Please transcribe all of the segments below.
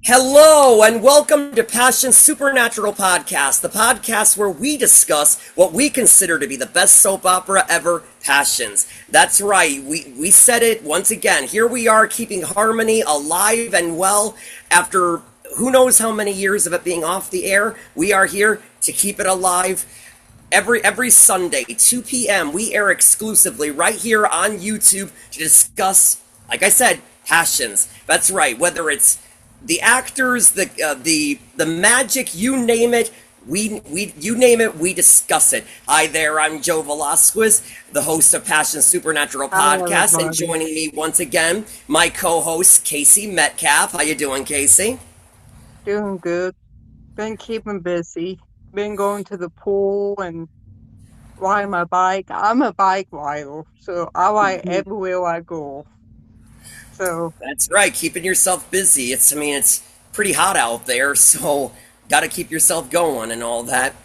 Hello and welcome to Passion Supernatural Podcast, the podcast where we discuss what we consider to be the best soap opera ever, Passions. That's right, we said it once again. Here we are keeping Harmony alive and well after who knows how many years of it being off the air. We are here to keep it alive. Every Sunday, 2 p.m., we air exclusively right here on YouTube to discuss, like I said, Passions. That's right, whether it's the actors, the magic, you name it, you name it, we discuss it. Hi there, I'm Joe Velasquez, the host of Passion Supernatural Podcast, and joining me once again, my co-host Casey Metcalf. How you doing, Casey? Doing good. Been keeping busy. Been going to the pool and riding my bike. I'm a bike rider, so I ride everywhere I go. So that's right, keeping yourself busy. It's pretty hot out there, so got to keep yourself going and all that.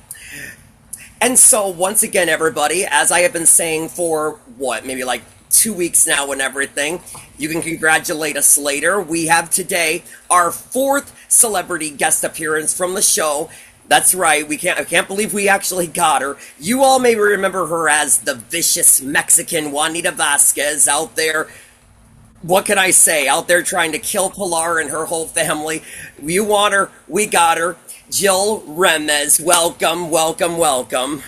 And so once again, everybody, as I have been saying for maybe like 2 weeks now and everything, you can congratulate us later. We have today our 4th celebrity guest appearance from the show. That's right, I can't believe we actually got her. You all may remember her as the vicious Mexican Juanita Vasquez out there. What can I say? Out there trying to kill Pilar and her whole family. You want her, we got her. Jill Remez, welcome, welcome, welcome.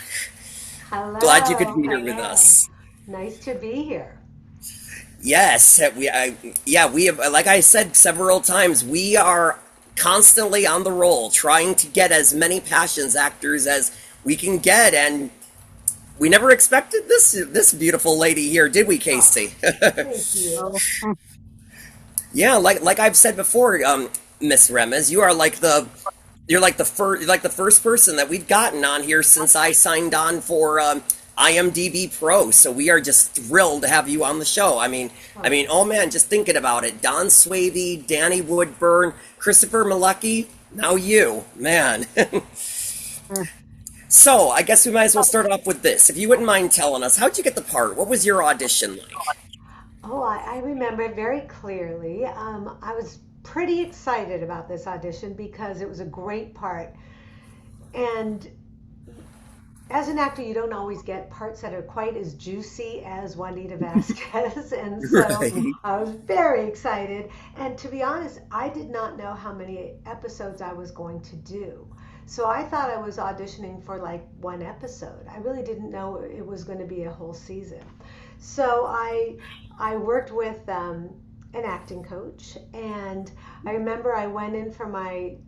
Hello. Glad you could be here with us. Nice to be here. Yes, we have, like I said several times, we are constantly on the roll, trying to get as many Passions actors as we can get, and we never expected this beautiful lady here, did we, Casey? Thank you. Yeah, like I've said before, Miss Remez, you're like the first person that we've gotten on here since I signed on for IMDb Pro. So we are just thrilled to have you on the show. I mean, oh man, just thinking about it, Don Swavey, Danny Woodburn, Christopher Malecki, now you, man. So, I guess we might as well start off with this. If you wouldn't mind telling us, how'd you get the part? What was your audition like? Oh, I remember it very clearly. I was pretty excited about this audition because it was a great part. And as an actor, you don't always get parts that are quite as juicy as Juanita Vasquez. And so Right. I was very excited. And to be honest, I did not know how many episodes I was going to do. So I thought I was auditioning for like one episode. I really didn't know it was going to be a whole season. So I worked with an acting coach, and I remember I went in for my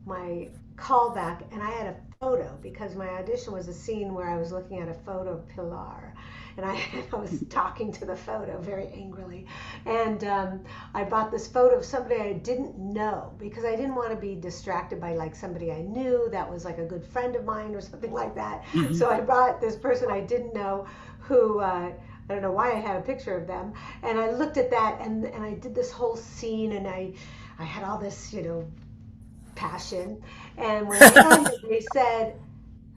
callback, and I had a photo because my audition was a scene where I was looking at a photo of Pilar, and I was talking to the photo very angrily, and I brought this photo of somebody I didn't know because I didn't want to be distracted by like somebody I knew that was like a good friend of mine or something like that. Mhm. So I brought this person I didn't know who I don't know why I had a picture of them, and I looked at that, and I did this whole scene, and I had all this passion, and when I ended, they said,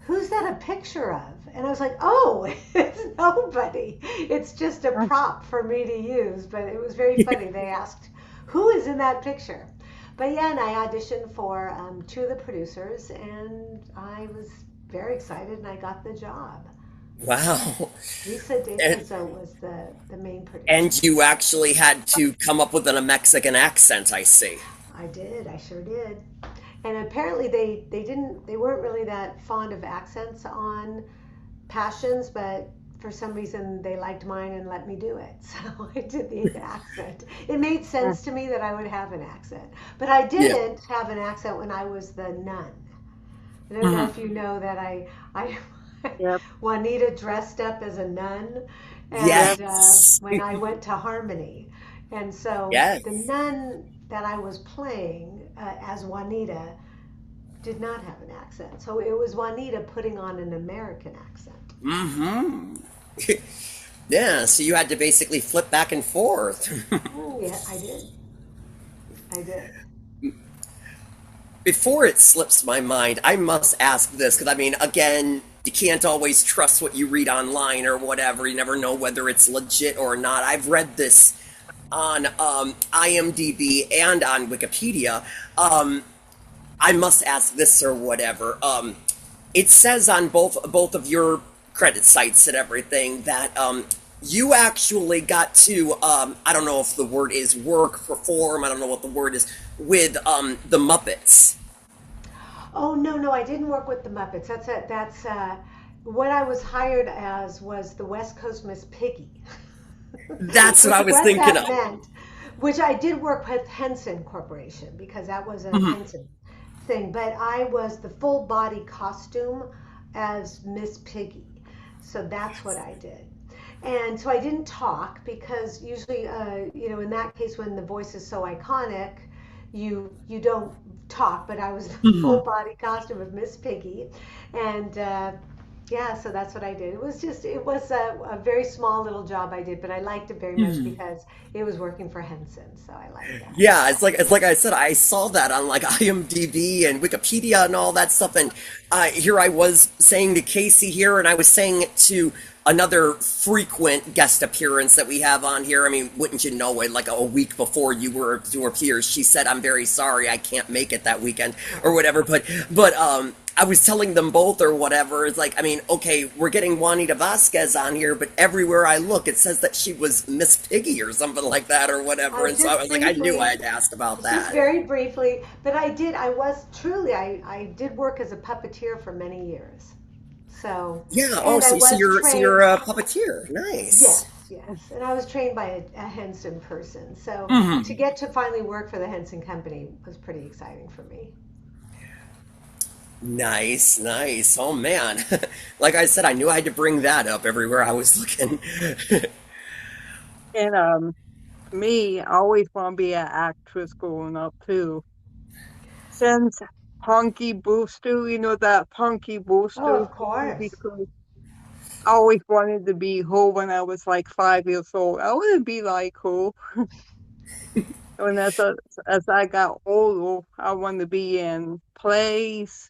"Who's that a picture of?" And I was like, "Oh, it's nobody. It's just a prop for me to use." But it was very funny. They asked, "Who is in that picture?" But yeah, and I auditioned for 2 of the producers, and I was very excited, and I got the job. Wow. Lisa D'Acosta was the main producer. And you actually had to come up with a Mexican accent, I see. I did. I sure did. And apparently they weren't really that fond of accents on Passions, but for some reason they liked mine and let me do it. So I did the accent. It made sense to me that I would have an accent. But I didn't have an accent when I was the nun. I don't know if you know that I Yep. Juanita dressed up as a nun, and Yes. when I went to Harmony, and so Yes. the nun that I was playing as Juanita did not have an accent, so it was Juanita putting on an American accent. Mm-hmm. Yeah, so you had to basically flip back and forth. Yeah, I did. I did. Before it slips my mind, I must ask this, because again, you can't always trust what you read online or whatever. You never know whether it's legit or not. I've read this on IMDb and on Wikipedia. Um, I must ask this or whatever. It says on both of your credit sites and everything that you actually got to I don't know if the word is work, perform. I don't know what the word is with the Muppets. Oh no, no, I didn't work with the Muppets. That's what I was hired as was the West Coast Miss Piggy, That's what which I was what thinking that of. meant. Which I did work with Henson Corporation because that was a Mhm. Henson thing. But I was the full body costume as Miss Piggy, so that's what I did. And so I didn't talk because usually, in that case, when the voice is so iconic, you don't talk. But I was the full Mhm. body costume of Miss Piggy, and yeah, so that's what I did. It was a very small little job I did, but I liked it very much Mhm. because it was working for Henson, so I liked that. Yeah, it's like I said, I saw that on like IMDb and Wikipedia and all that stuff, and here I was saying to Casey here, and I was saying it to another frequent guest appearance that we have on here. I mean, wouldn't you know it? Like a week before you were to appear, she said, "I'm very sorry, I can't make it that weekend or Oh, whatever." But I was telling them both or whatever. It's like, I mean, okay, we're getting Juanita Vasquez on here, but everywhere I look, it says that she was Miss Piggy or something like that or whatever. And so I just was like, I knew I briefly, had to ask about just that. very briefly, but I did work as a puppeteer for many years. So, Yeah. Oh, and I so was you're trained, a puppeteer. Nice. yes, yes, and I was trained by a Henson person. So to Hmm. get to finally work for the Henson Company was pretty exciting for me. Nice, nice. Oh man. Like I said, I knew I had to bring that up everywhere I was looking. And me, I always want to be an actress growing up too. Since Punky Brewster, you know that Punky Oh, Brewster of TV course. show? I always wanted to be her when I was like 5 years old. I want to be like her. And as I got older, I want to be in plays.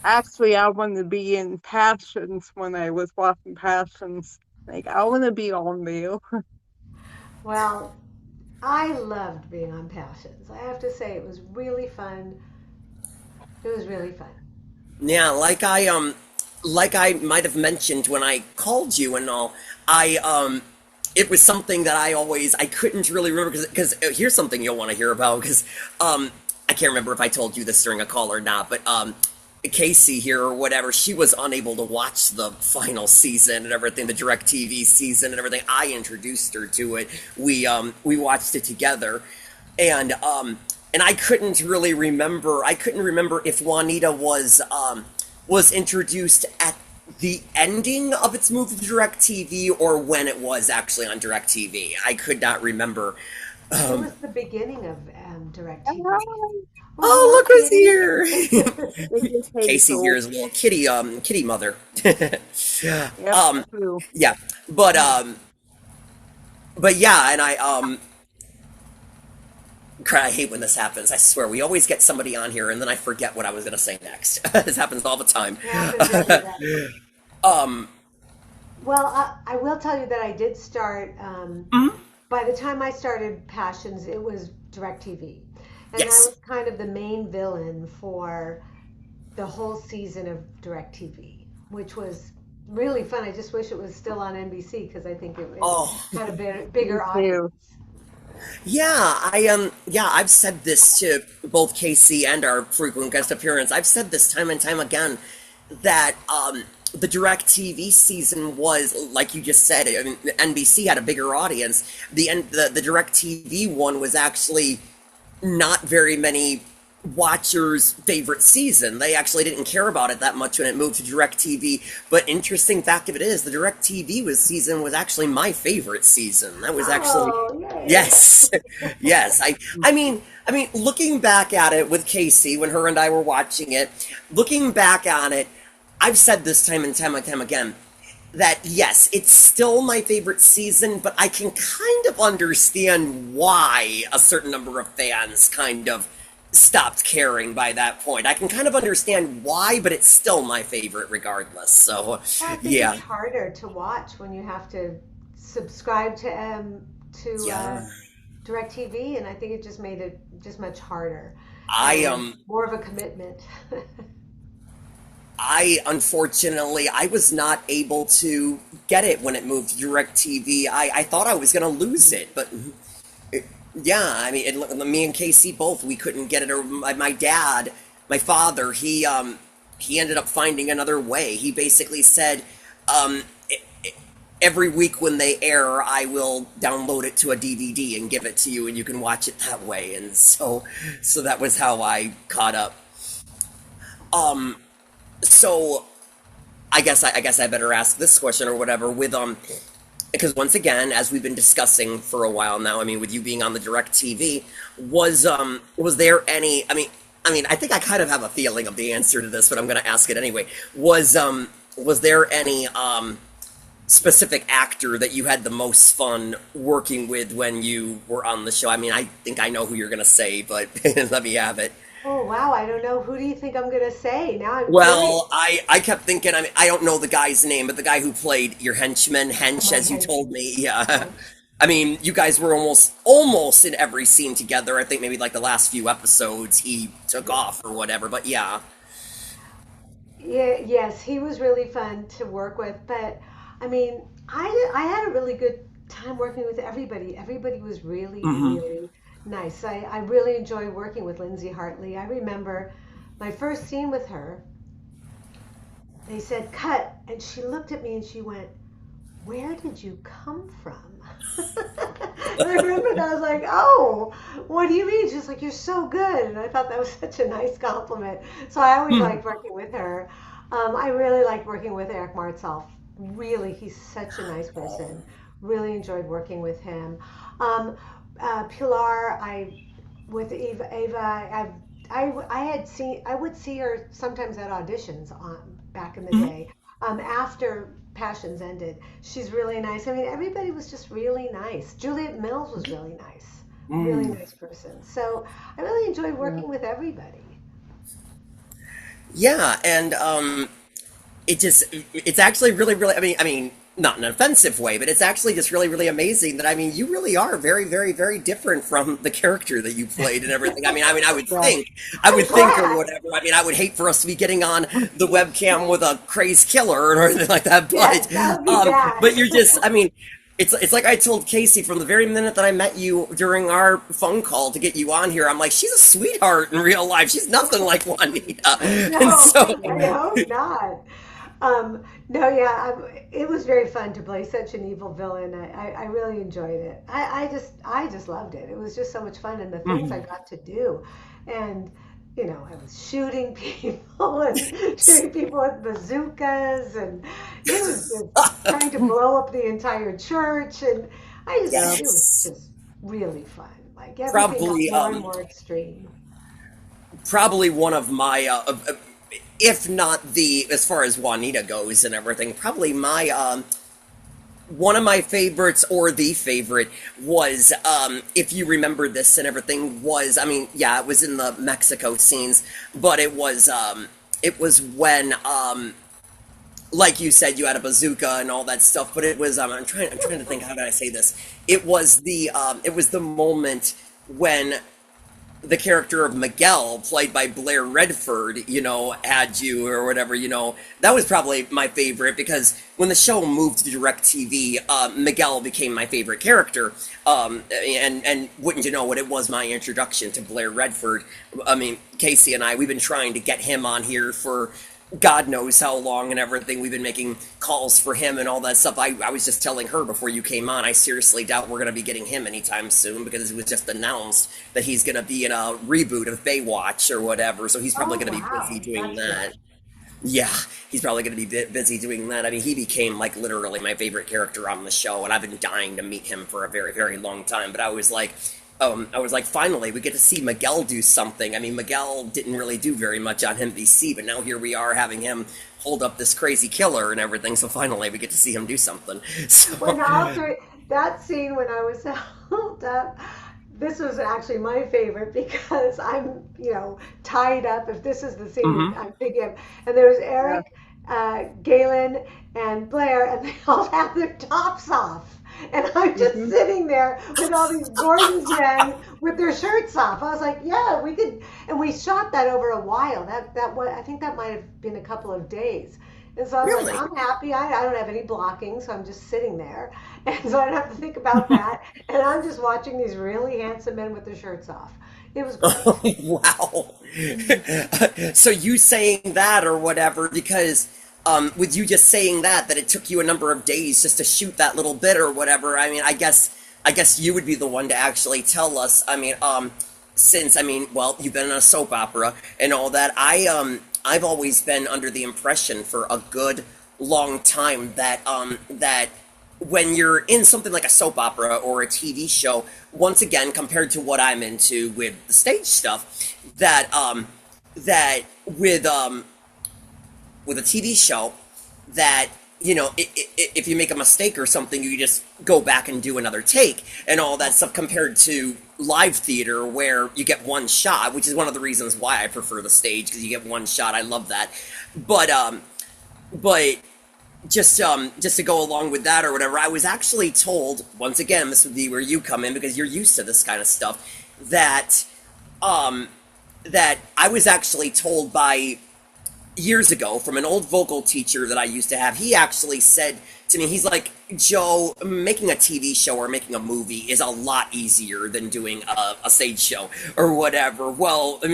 Actually, I want to be in Passions when I was watching Passions. Like, I want to be on there. Well, I loved being on Passions. I have to say, it was really fun. It was really fun. Yeah, like I might have mentioned when I called you and all, I it was something that I couldn't really remember because here's something you'll want to hear about because I can't remember if I told you this during a call or not, but Casey here or whatever, she was unable to watch the final season and everything, the direct TV season and everything. I introduced her to it. We watched it together and I couldn't really remember. I couldn't remember if Juanita was introduced at the ending of its move to DirecTV or when it was actually on DirecTV. I could not remember. It Um, was the beginning of DirecTV. Ah, Oh, oh, hello, look who's Kitty. here! it just Casey here Hazel. is a little kitty mother. Yep, um, true. yeah, but um, but yeah, and I hate when this happens. I swear, we always get somebody on here, and then I forget what I was going to say next. This happens all the time. It happens every day. um, Well, I will tell you that I did start. mhm. By the time I started Passions, it was DirecTV, and I Yes. was kind of the main villain for the whole season of DirecTV, which was really fun. I just wish it was still on NBC because I think it Oh, had a Me bigger too. audience. yeah. Yeah. I've said this to both Casey and our frequent guest appearance. I've said this time and time again that the Direct TV season was like you just said. I mean, NBC had a bigger audience. The Direct TV one was actually not very many watchers' favorite season. They actually didn't care about it that much when it moved to DirecTV. But interesting fact of it is, the DirecTV was season was actually my favorite season. That was actually Oh, yay! yes, yes. I mean, looking back at it with Casey when her and I were watching it, looking back on it, I've said this time and time and time again that yes, it's still my favorite season, but I can kind of understand why a certain number of fans kind of stopped caring by that point. I can kind of understand why, but it's still my favorite regardless. So, I think it's yeah. harder to watch when you have to subscribe to Yeah. DirecTV, and I think it just made it just much harder I and more of a commitment. I unfortunately I was not able to get it when it moved to DirecTV. I thought I was gonna lose it, but yeah, I mean, me and Casey both we couldn't get it. Or my dad, my father, he ended up finding another way. He basically said, um, every week when they air, I will download it to a DVD and give it to you, and you can watch it that way. And so that was how I caught up. Um, so I guess I better ask this question or whatever with because once again, as we've been discussing for a while now, I mean, with you being on the Direct TV, was there any? I mean, I think I kind of have a feeling of the answer to this, but I'm going to ask it anyway. Was there any specific actor that you had the most fun working with when you were on the show? I mean, I think I know who you're going to say, but let me have it. Oh wow, I don't know. Who do you think I'm gonna say? Now I'm curious. Well, I kept thinking, I mean, I don't know the guy's name, but the guy who played your henchman, Hench, My as you hench, told me, yeah. hench. I mean, you guys were almost in every scene together. I think maybe like the last few episodes he took off or whatever, but yeah. Yeah, yes, he was really fun to work with. But I mean, I had a really good time working with everybody. Everybody was really, Hmm. really nice. I really enjoyed working with Lindsay Hartley. I remember my first scene with her, they said cut, and she looked at me and she went, "Where did you come from?" And I remember that I was like, "Oh, what do you mean?" She's like, "You're so good," and I thought that was such a nice compliment. So I always liked working with her. I really liked working with Eric Martsolf. Really, he's such a nice person. Really enjoyed working with him. Um, Pilar, I with Eva, I had seen, I would see her sometimes at auditions on back in the day. After Passions ended, she's really nice. I mean, everybody was just really nice. Juliet Mills was really nice, really Mm. nice person. So I really enjoyed Yeah. working with everybody. Yeah, and it's actually really I mean not in an offensive way, but it's actually just really amazing that I mean you really are very different from the character that you played and everything. I mean Right. I I'm would think or glad. whatever. I mean I would hate for us to be getting on the webcam with a crazed killer or anything like that, Yes, that would be bad. but you're just I mean it's like I told Casey from the very minute that I met you during our phone call to get you on here. I'm like, she's a sweetheart in real life. She's nothing like Juanita, and No, so I hope not. No, yeah, it was very fun to play such an evil villain. I really enjoyed it. I just loved it. It was just so much fun, and the things I got to do, and I was shooting people and shooting people with bazookas, and it was just trying to blow up the entire church, and Yeah. it was yes. just really fun. Like everything got Probably more and more extreme. probably one of my if not the as far as Juanita goes and everything, probably my one of my favorites or the favorite was if you remember this and everything was I mean yeah it was in the Mexico scenes, but it was when like you said, you had a bazooka and all that stuff, but it was I'm trying to think how did I say this? It was the moment when the character of Miguel, played by Blair Redford, had you or whatever, that was probably my favorite because when the show moved to DirecTV, Miguel became my favorite character. And wouldn't you know what, it was my introduction to Blair Redford. I mean, Casey and I, we've been trying to get him on here for God knows how long and everything. We've been making calls for him and all that stuff. I was just telling her before you came on, I seriously doubt we're going to be getting him anytime soon because it was just announced that he's going to be in a reboot of Baywatch or whatever. So he's probably Oh going to be busy wow, doing that's good. that. Yeah, he's probably going to be busy doing that. I mean, he became like literally my favorite character on the show, and I've been dying to meet him for a very long time. But I was like, finally, we get to see Miguel do something. I mean, Miguel didn't really do very much on NBC, but now here we are having him hold up this crazy killer and everything. So finally, we get to see him do something. When So, after that scene when I was held up, this was actually my favorite because I'm, tied up. If this is the scene hmm I'm thinking of, and there was Yeah. Eric, Galen, and Blair, and they all had their tops off. And I'm just Mhm. sitting there with all these Gordon's men with their shirts off. I was like, yeah, we could. And we shot that over a while. I think that might have been a couple of days. And so I was like, Really? I'm happy. I don't have any blocking, so I'm just sitting there. And so I don't have to think about that. And I'm just watching these really handsome men with their shirts off. It was great. Wow. So you saying that or whatever, because with you just saying that it took you a number of days just to shoot that little bit or whatever. I mean, I guess you would be the one to actually tell us. I mean, since well, you've been in a soap opera and all that. I've always been under the impression for a good long time that when you're in something like a soap opera or a TV show, once again, compared to what I'm into with the stage stuff, that with a TV show, that if you make a mistake or something, you just go back and do another take and all that stuff, compared to live theater where you get one shot, which is one of the reasons why I prefer the stage, because you get one shot. I love that. But just to go along with that or whatever, I was actually told, once again, this would be where you come in because you're used to this kind of stuff, that um that I was actually told by years ago from an old vocal teacher that I used to have. He actually said to me, he's like, Joe, making a TV show or making a movie is a lot easier than doing a stage show or whatever. Well, I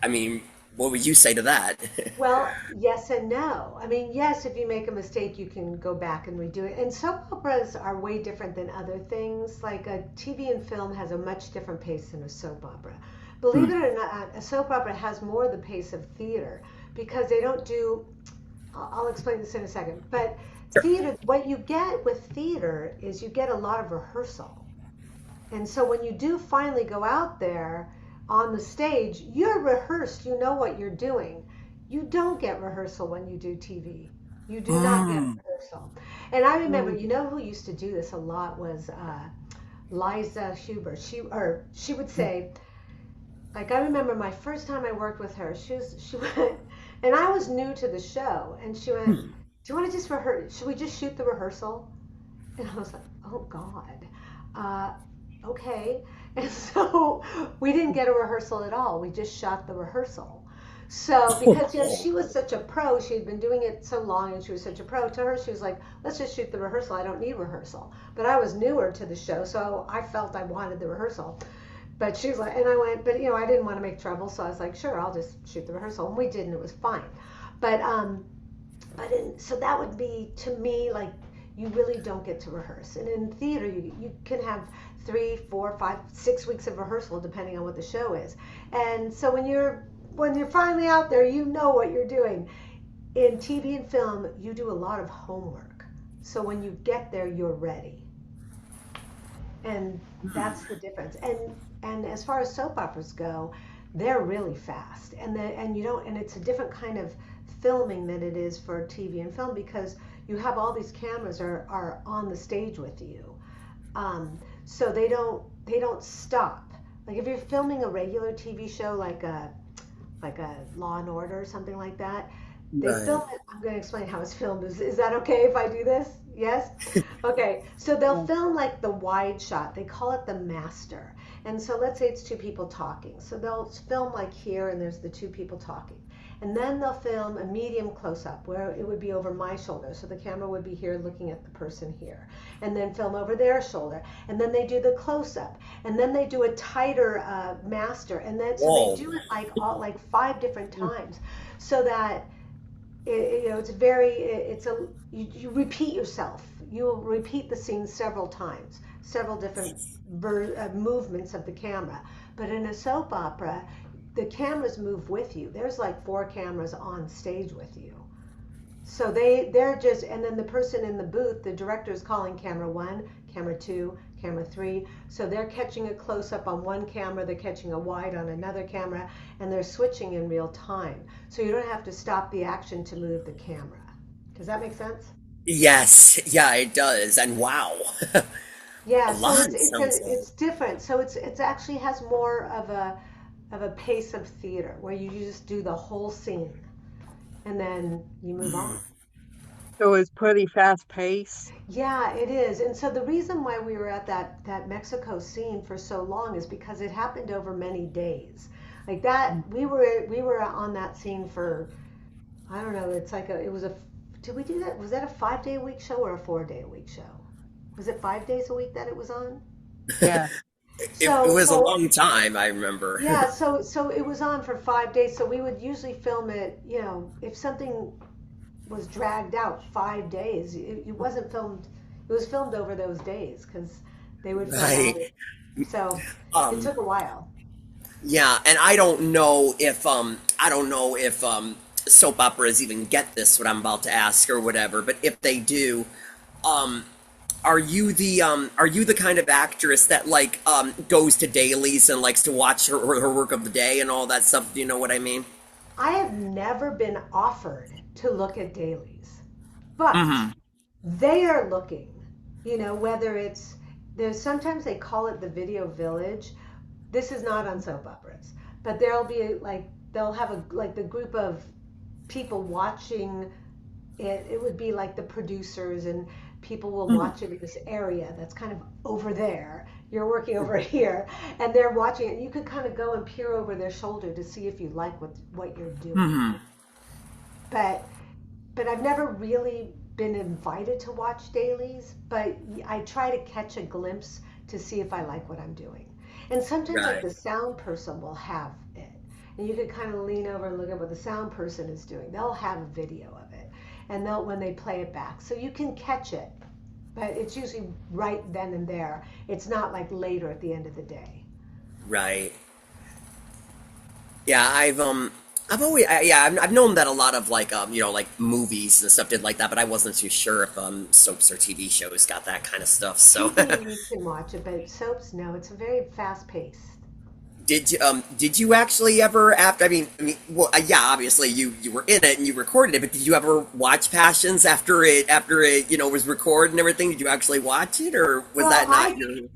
mean, what would you say to that? Well, yes and no. I mean, yes, if you make a mistake, you can go back and redo it. And soap operas are way different than other things. Like a TV and film has a much different pace than a soap opera. Believe it or not, a soap opera has more the pace of theater because they don't do, I'll explain this in a second. But Sure. theater, what you get with theater is you get a lot of rehearsal. And so when you do finally go out there on the stage, you're rehearsed, you know what you're doing. You don't get rehearsal when you do TV. You do not get Mm. rehearsal. And I remember, Mm. you know who used to do this a lot was Liza Huber. She would say, like I remember my first time I worked with her, she went, and I was new to the show, and she went, Hmm. "Do you want to just rehearse? Should we just shoot the rehearsal?" And I was like, oh God, uh, okay. And so we didn't get a rehearsal at all. We just shot the rehearsal. So because Oh. she was such a pro, she had been doing it so long, and she was such a pro. To her, she was like, let's just shoot the rehearsal. I don't need rehearsal. But I was newer to the show, so I felt I wanted the rehearsal. But she was like, and I went, but I didn't want to make trouble, so I was like, sure, I'll just shoot the rehearsal, and we did, and it was fine. But so that would be to me like you really don't get to rehearse. And in theater, you can have 3, 4, 5, 6 weeks of rehearsal depending on what the show is. And so when you're finally out there, you know what you're doing. In TV and film, you do a lot of homework. So when you get there, you're ready, and that's the difference. And as far as soap operas go, they're really fast, and you don't, and it's a different kind of filming than it is for TV and film because you have all these cameras are on the stage with you, so they don't stop. Like if you're filming a regular TV show like a Law and Order or something like that, they film Right. it. I'm going to explain how it's filmed. Is that okay if I do this? Yes? Okay. So they'll Yeah. film like the wide shot. They call it the master. And so let's say it's two people talking. So they'll film like here and there's the two people talking. And then they'll film a medium close up where it would be over my shoulder. So the camera would be here looking at the person here. And then film over their shoulder. And then they do the close up. And then they do a tighter master. And then so they Whoa. do it like five different Mm. times so that it's very it's a you repeat yourself. You will repeat the scene several times, several different movements of the camera. But in a soap opera, the cameras move with you. There's like four cameras on stage with you. So they're just, and then the person in the booth, the director is calling camera one, camera two, camera three. So they're catching a close up on one camera, they're catching a wide on another camera, and they're switching in real time. So you don't have to stop the action to move the camera. Does that make sense? Yes, yeah, it does. And wow. Yeah. A So lot it's it's sounds a, it's different. So it's actually has more of a pace of theater where you just do the whole scene and then you move on. So it's pretty fast paced. Yeah, it is. And so the reason why we were at that Mexico scene for so long is because it happened over many days. Like that, we were on that scene for, I don't know, it's like it was a, did we do that? Was that a 5 day a week show or a 4 day a week show? Was it 5 days a week that it was on? Yeah. It So was a so long time, I remember. yeah, so it was on for 5 days. So we would usually film it, if something was dragged out 5 days. It wasn't filmed. It was filmed over those days because they would film all Right. it. So it Um, took a while. yeah, and I don't know if soap operas even get this what I'm about to ask or whatever, but if they do, um are you the kind of actress that like goes to dailies and likes to watch her work of the day and all that stuff? Do you know what I mean? I have never been offered to look at dailies, but Mm-hmm. they are looking. Whether it's there's sometimes they call it the video village. This is not on soap operas, but there'll be like they'll have a like the group of people watching it. It would be like the producers and people will watch it in this area that's kind of over there. You're working over here, and they're watching it. You could kind of go and peer over their shoulder to see if you like what you're doing. Mm-hmm. But I've never really been invited to watch dailies, but I try to catch a glimpse to see if I like what I'm doing. And sometimes, like Right. the sound person will have it, and you can kind of lean over and look at what the sound person is doing. They'll have a video of it, and they'll when they play it back, so you can catch it. But it's usually right then and there. It's not like later at the end of the day. Right. Yeah, I've always yeah I've known that a lot of like like movies and stuff did like that, but I wasn't too sure if soaps or TV shows got that kind of stuff. So TV you can watch it, but soaps no. It's a very fast paced. did you actually ever after, well, yeah, obviously you were in it and you recorded it, but did you ever watch Passions after it was recorded and everything? Did you actually watch it, or was Well, that not I your?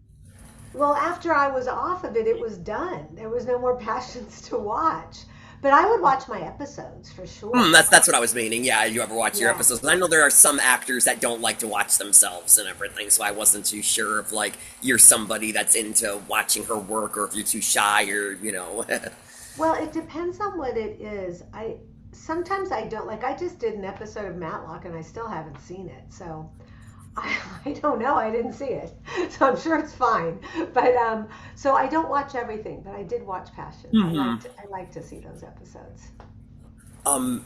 Well, after I was off of it, it was done. There was no more passions to watch. But I would watch my episodes for Hmm, sure. that's what I was meaning. Yeah, you ever watch your Yeah. episodes? I know there are some actors that don't like to watch themselves and everything, so I wasn't too sure if like you're somebody that's into watching her work, or if you're too shy, or. Well, it depends on what it is. I sometimes I don't like. I just did an episode of Matlock, and I still haven't seen it. So I don't know. I didn't see it, so I'm sure it's fine. But so I don't watch everything, but I did watch Passions. Hmm. I like to see those episodes. Um,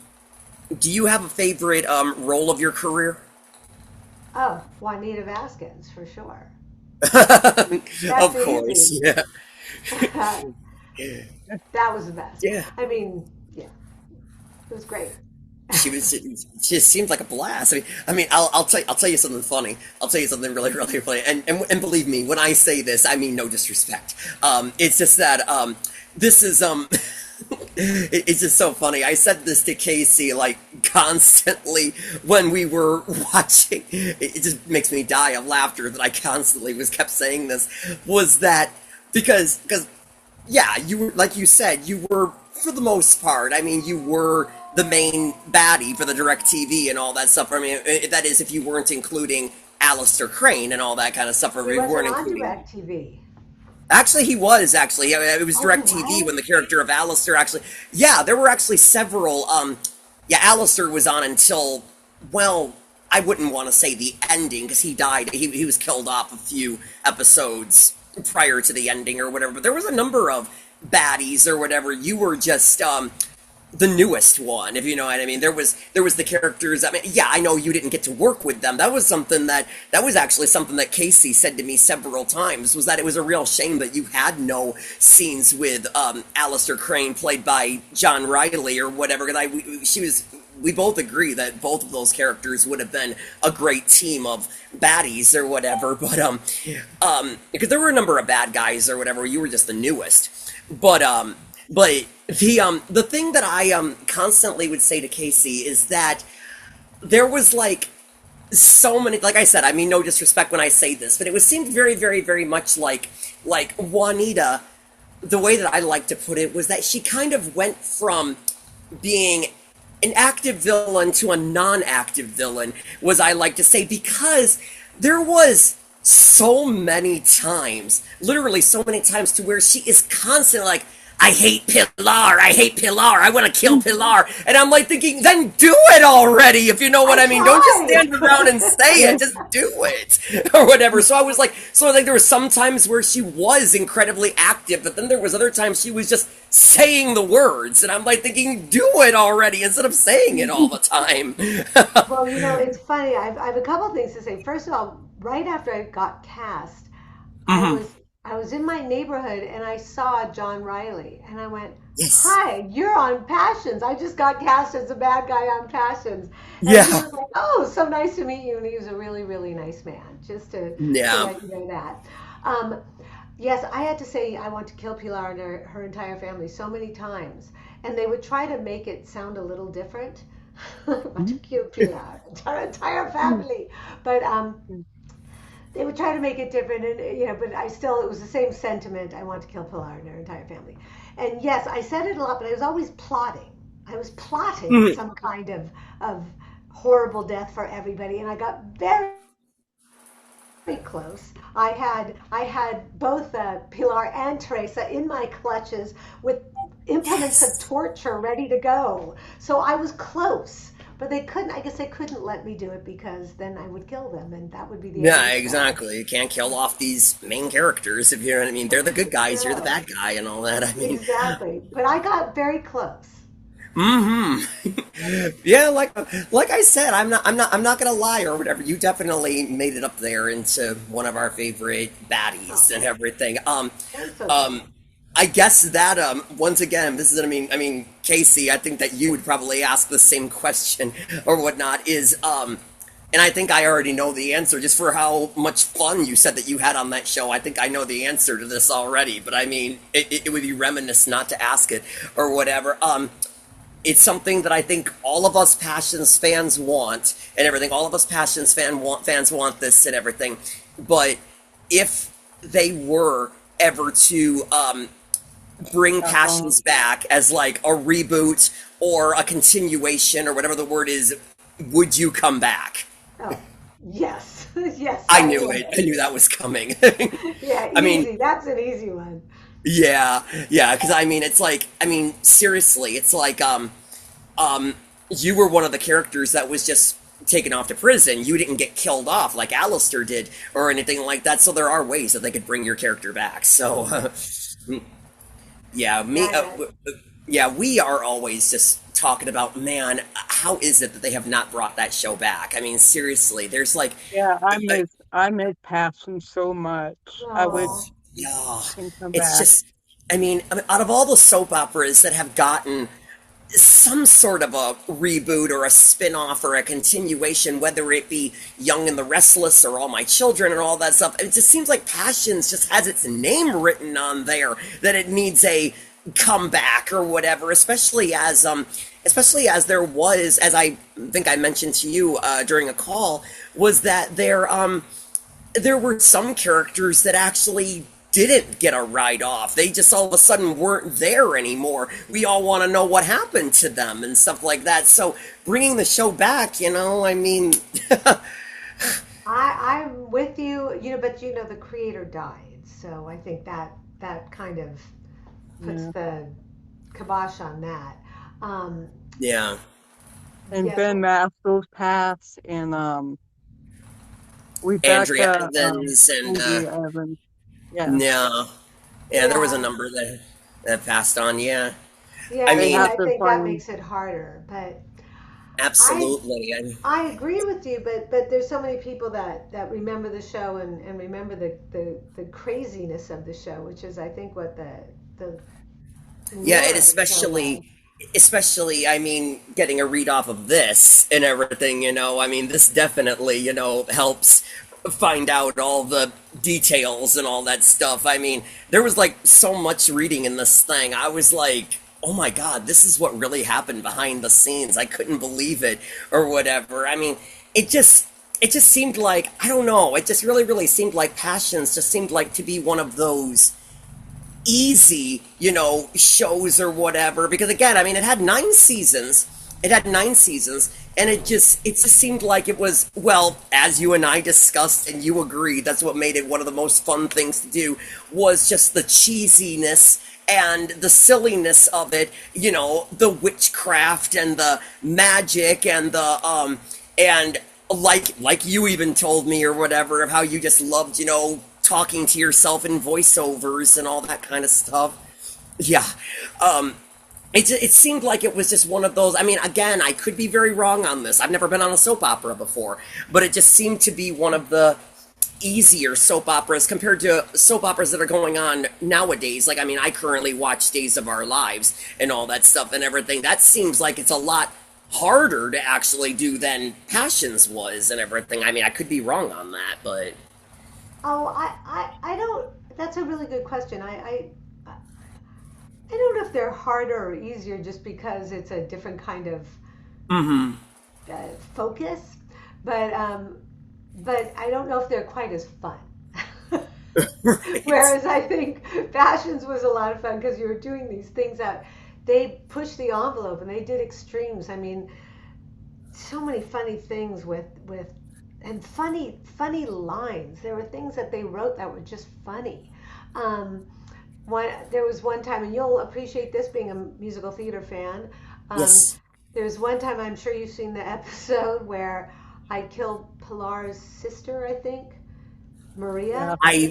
do you have a favorite role of your career? Oh, Juanita Vasquez for sure. That's Of course, easy. yeah. That was the best. Yeah. I mean, yeah, it was great. She just seemed like a blast. I'll tell you something funny. I'll tell you something really, really funny. And believe me, when I say this, I mean no disrespect. It's just that this is it's just so funny. I said this to Casey like constantly when we were watching. It just makes me die of laughter that I constantly was kept saying this. Was that because yeah, you were like you said, you were for the most part. I mean, you were the main baddie for the direct TV and all that stuff. I mean, that is if you weren't including Alistair Crane and all that kind of stuff, or He if you wasn't weren't on including. DirecTV. Actually, he was actually. I mean, it was Oh, he direct TV when was? the character of Alistair actually. Yeah, there were actually several. Yeah, Alistair was on until, well, I wouldn't want to say the ending because he died. He was killed off a few episodes prior to the ending or whatever. But there was a number of baddies or whatever. You were just the newest one, if you know what I mean. There was the characters. I mean, yeah, I know you didn't get to work with them. That was actually something that Casey said to me several times. Was that it was a real shame that you had no scenes with Alistair Crane, played by John Riley or whatever. Because she was. We both agree that both of those characters would have been a great team of baddies or whatever. But because there were a number of bad guys or whatever. You were just the newest. But the thing that I constantly would say to Casey is that there was like so many, like I said, I mean no disrespect when I say this, but it was seemed very, very, very much like Juanita. The way that I like to put it was that she kind of went from being an active villain to a non-active villain, was I like to say, because there was so many times, literally so many times, to where she is constantly like, I hate Pilar, I hate Pilar, I want to kill Pilar. And I'm like thinking, then do it already, if you know what I I mean. Don't just tried. stand around and say it, just do it. Or whatever. So I was like, so I think there were some times where she was incredibly active, but then there was other times she was just saying the words. And I'm like thinking, do it already, instead of saying it all the time. Well, it's funny. I have a couple of things to say. First of all, right after I got cast, I Hmm. was I was in my neighborhood and I saw John Riley and I went, Yes. "Hi, you're on Passions. I just got cast as a bad guy on Passions." And he Yeah. was like, "Oh, so nice to meet you." And he was a really, really nice man. Just to Yeah. let you know that. Um, yes, I had to say I want to kill Pilar and her entire family so many times, and they would try to make it sound a little different. I want to kill Pilar, her entire family, but they would try to make it different, and but it was the same sentiment. I want to kill Pilar and her entire family, and yes, I said it a lot, but I was always plotting. I was plotting Mhm. some kind of horrible death for everybody, and I got very close. I had both Pilar and Teresa in my clutches with implements of Yes. torture ready to go. So I was close, but they couldn't. I guess they couldn't let me do it because then I would kill them, and that would be the end of Yeah, the show. exactly. You can't kill off these main characters, if you know what I mean. They're the good guys, you're the No, bad guy, and all that. I mean, exactly. But I got very close. yeah, like I said, I'm not gonna lie or whatever. You definitely made it up there into one of our favorite baddies and Oh, everything. I'm so glad. Um, I guess that once again, this is I mean, Casey, I think that you would probably ask the same question or whatnot. And I think I already know the answer just for how much fun you said that you had on that show. I think I know the answer to this already, but I mean, it would be reminiscent not to ask it or whatever. It's something that I think all of us Passions fans want and everything. All of us Passions fans want this and everything. But if they were ever to bring Uh-huh. Passions back as like a reboot or a continuation or whatever the word is, would you come back? Oh, yes, yes, I I knew it. I would. knew that was coming. Yeah, I mean, easy. That's an easy one. yeah, yeah, because I mean, it's like, I mean, seriously, it's like, um, you were one of the characters that was just taken off to prison. You didn't get killed off like Alistair did or anything like that. So there are ways that they could bring your character back. So, yeah, Yeah, yeah. yeah, we are always just talking about, man, how is it that they have not brought that show back? I mean, seriously, there's like, Yeah, I uh, miss I miss Passion so much. I Oh, wish yeah, it can come it's back. just, I mean, out of all the soap operas that have gotten some sort of a reboot or a spin-off or a continuation, whether it be Young and the Restless or All My Children and all that stuff, it just seems like Passions just has its name written on there that it needs a comeback or whatever, especially as there was, as I think I mentioned to you during a call, was that there were some characters that actually didn't get a write off. They just all of a sudden weren't there anymore. We all want to know what happened to them and stuff like that. So bringing the show back, I mean, I'm with you. But the creator died, so I think that kind of puts Yeah. the kibosh on that. Um, yeah, And yes, Ben Maslows passed and Andrea Rebecca Evans and Ruby Evans. Yeah. yeah, yeah, there was a yeah, number that passed on. Yeah, I yeah. They See, mean, have I to think that find makes it harder, but I absolutely. I agree with you, but there's so many people that remember the show and remember the craziness of the show, which is I think what the Yeah, lure it of the show was. especially, I mean, getting a read off of this and everything, I mean, this definitely, helps find out all the details and all that stuff. I mean, there was like so much reading in this thing. I was like, oh my God, this is what really happened behind the scenes. I couldn't believe it or whatever. I mean, it just, it just seemed like, I don't know, it just really, really seemed like Passions just seemed like to be one of those easy, shows or whatever. Because again, I mean, it had 9 seasons, it had 9 seasons, and it just seemed like it was, well, as you and I discussed, and you agreed, that's what made it one of the most fun things to do, was just the cheesiness and the silliness of it, the witchcraft and the magic and and like you even told me or whatever, of how you just loved, talking to yourself in voiceovers and all that kind of stuff. Yeah. Um, it seemed like it was just one of those. I mean, again, I could be very wrong on this. I've never been on a soap opera before, but it just seemed to be one of the easier soap operas compared to soap operas that are going on nowadays. Like, I mean, I currently watch Days of Our Lives and all that stuff and everything. That seems like it's a lot harder to actually do than Passions was and everything. I mean, I could be wrong on that, but Oh, I don't. That's a really good question. I don't know if they're harder or easier just because it's a different kind of hmm. focus, but but I don't know if they're quite as fun. Right. Whereas I think Fashions was a lot of fun because you were doing these things that they pushed the envelope and they did extremes. I mean, so many funny things with and funny lines. There were things that they wrote that were just funny. Um, there was one time, and you'll appreciate this being a musical theater fan. Um, Yes. there was one time, I'm sure you've seen the episode where I killed Pilar's sister, I think, Maria, Yeah. and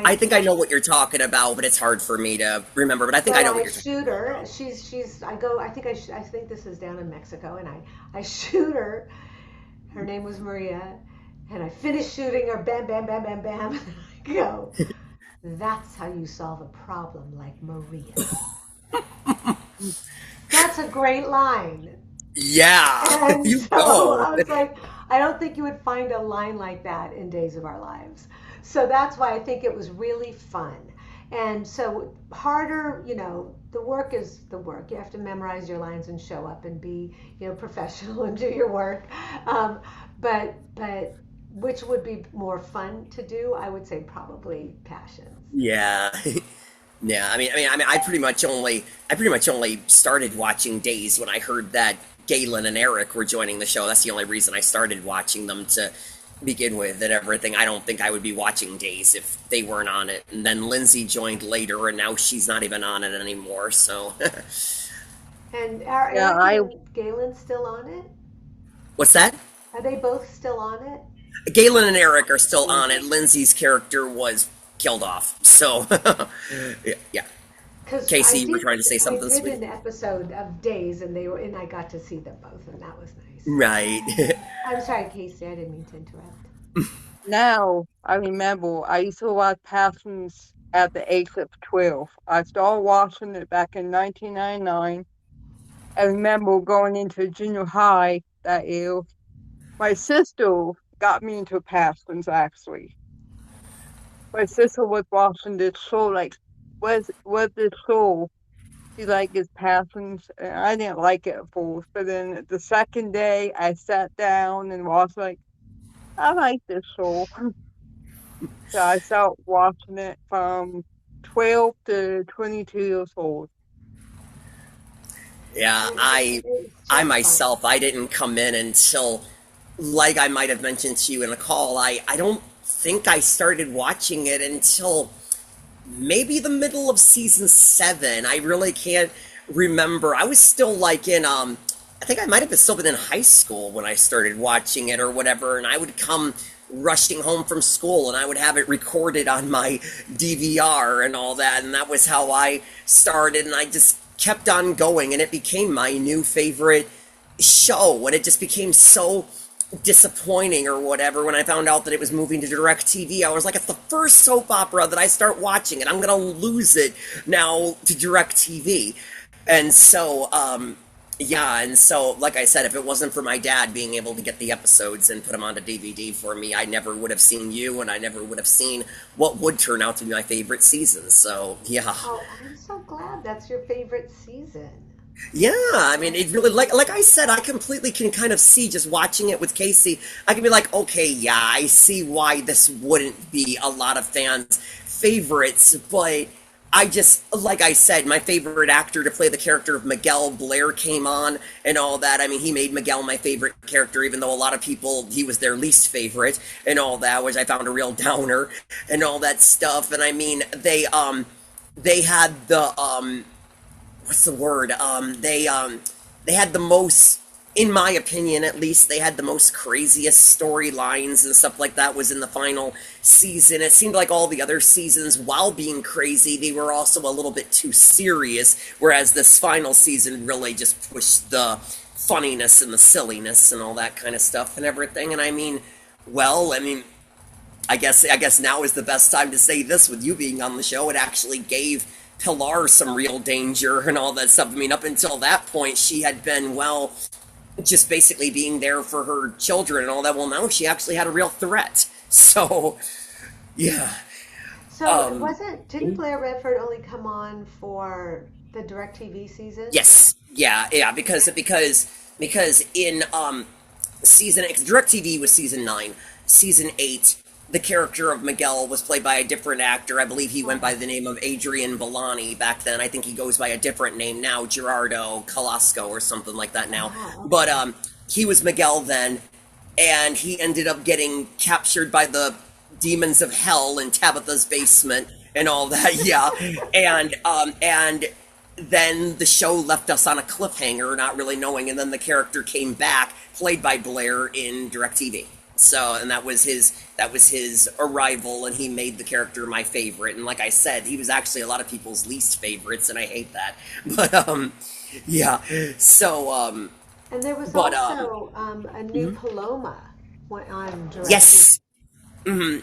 I think I know what you're talking about, but it's hard for me to remember. But I think I so know what I you're talking shoot her. She's I go. I think I think this is down in Mexico, and I shoot her. Her name was Maria, and I finish shooting her. Bam, bam, bam, bam, bam. I go. That's how you solve a problem like Maria. That's a great line. Yeah, And you so go. I was like, I don't think you would find a line like that in Days of Our Lives. So that's why I think it was really fun. And so harder, the work is the work. You have to memorize your lines and show up and be, professional and do your work. Um, but which would be more fun to do? I would say probably Passions. Yeah. Yeah, I pretty much only started watching Days when I heard that Galen and Eric were joining the show. That's the only reason I started watching them to begin with and everything. I don't think I would be watching Days if they weren't on it. And then Lindsay joined later, and now she's not even on it anymore. So, And are Yeah, Eric I and Galen still on it? what's that? Are they both still on it? Galen and Eric are still on it. Lindsay's character was killed off. So, yeah. Because Casey, you were trying to say I something, did sweet. an episode of Days, and and I got to see them both, and that was nice. Right. I'm sorry, Casey, I didn't mean to interrupt. now I remember I used to watch Passions at the age of 12. I started watching it back in 1999. I remember going into junior high that year. My sister got me into Passions actually. My sister was watching this show like was this show she liked his Passions, and I didn't like it at first. But then the second day I sat down and was like, I like this show. So I started watching it from 12 to 22 years old. Yeah, It's I just fun. myself, I didn't come in until, like I might have mentioned to you in a call, I don't think I started watching it until maybe the middle of season 7. I really can't remember. I was still like in, I think I might have still been in high school when I started watching it or whatever, and I would come rushing home from school and I would have it recorded on my DVR and all that, and that was how I started, and I just kept on going, and it became my new favorite show, and it just became so disappointing or whatever when I found out that it was moving to direct TV. I was like, it's the first soap opera that I start watching, and I'm gonna lose it now to direct TV. And so, yeah, and so, like I said, if it wasn't for my dad being able to get the episodes and put them onto DVD for me, I never would have seen you, and I never would have seen what would turn out to be my favorite season. So, yeah. Oh, I'm so glad that's your favorite season. Yeah, I mean, it really, like I said, I completely can kind of see, just watching it with Casey. I can be like, okay, yeah, I see why this wouldn't be a lot of fans' favorites, but I just, like I said, my favorite actor to play the character of Miguel Blair came on and all that. I mean, he made Miguel my favorite character, even though a lot of people, he was their least favorite and all that, which I found a real downer and all that stuff. And I mean, they had the, what's the word? They had the most, in my opinion at least, they had the most craziest storylines and stuff like that was in the final season. It seemed like all the other seasons, while being crazy, they were also a little bit too serious, whereas this final season really just pushed the funniness and the silliness and all that kind of stuff and everything. And I mean, well, I mean, I guess now is the best time to say this with you being on the show. It actually gave Pilar some real danger and all that stuff. I mean, up until that point, she had been, well, just basically being there for her children and all that. Well, now she actually had a real threat. So, yeah. So it Um, wasn't, didn't Blair Redford only come on for the DirecTV season? yes. Yeah, yeah, because in season 8, DirecTV was season 9, season 8, the character of Miguel was played by a different actor. I believe he went by the name of Adrian Bellani back then. I think he goes by a different name now, Gerardo Calasco or something like that now. Oh, But okay. he was Miguel then, and he ended up getting captured by the demons of hell in Tabitha's basement and all that. Yeah, and then the show left us on a cliffhanger, not really knowing, and then the character came back, played by Blair in DirecTV. So, and that was his arrival, and he made the character my favorite. And like I said, he was actually a lot of people's least favorites, and I hate that. But yeah. So And there was but also a new mhm. Paloma on DirecTV. Yes,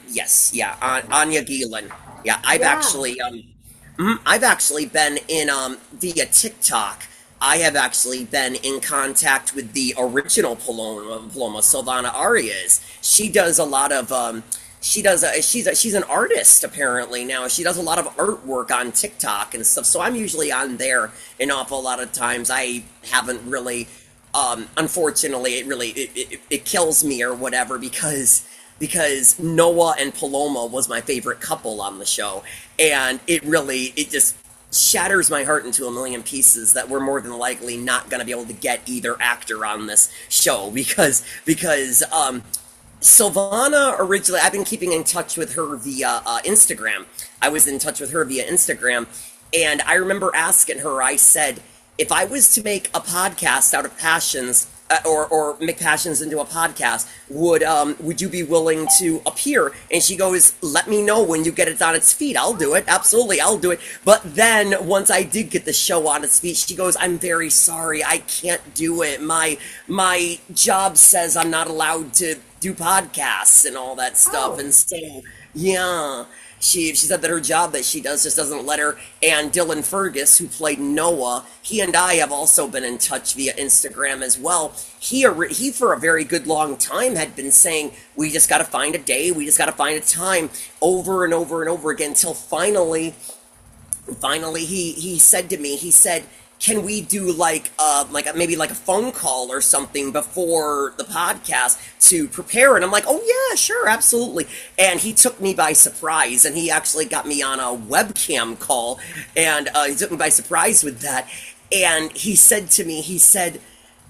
yes, yeah, Anya Geelan. Yeah, Yeah. I've actually been in via TikTok. I have actually been in contact with the original Paloma Silvana Arias. She does a lot of she's an artist apparently now. She does a lot of artwork on TikTok and stuff. So I'm usually on there an awful lot of times. I haven't really unfortunately it kills me or whatever because Noah and Paloma was my favorite couple on the show, and it just shatters my heart into a million pieces that we're more than likely not going to be able to get either actor on this show because Silvana originally, I've been keeping in touch with her via Instagram. I was in touch with her via Instagram, and I remember asking her, I said, if I was to make a podcast out of passions, or make passions into a podcast, would you be willing to appear? And she goes, let me know when you get it on its feet. I'll do it. Absolutely, I'll do it. But then once I did get the show on its feet, she goes, I'm very sorry, I can't do it. My job says I'm not allowed to do podcasts and all that stuff. Oh, And so, yeah. She said that her job that she does just doesn't let her. And Dylan Fergus, who played Noah, he and I have also been in touch via Instagram as well. He for a very good long time had been saying we just got to find a day, we just got to find a time, over and over and over again, until finally he said to me, he said, can we do like maybe like a phone call or something before the podcast to prepare? And I'm like, oh yeah, sure, absolutely. And he took me by surprise, and he actually got me on a webcam call, and he took me by surprise with that. And he said to me, he said,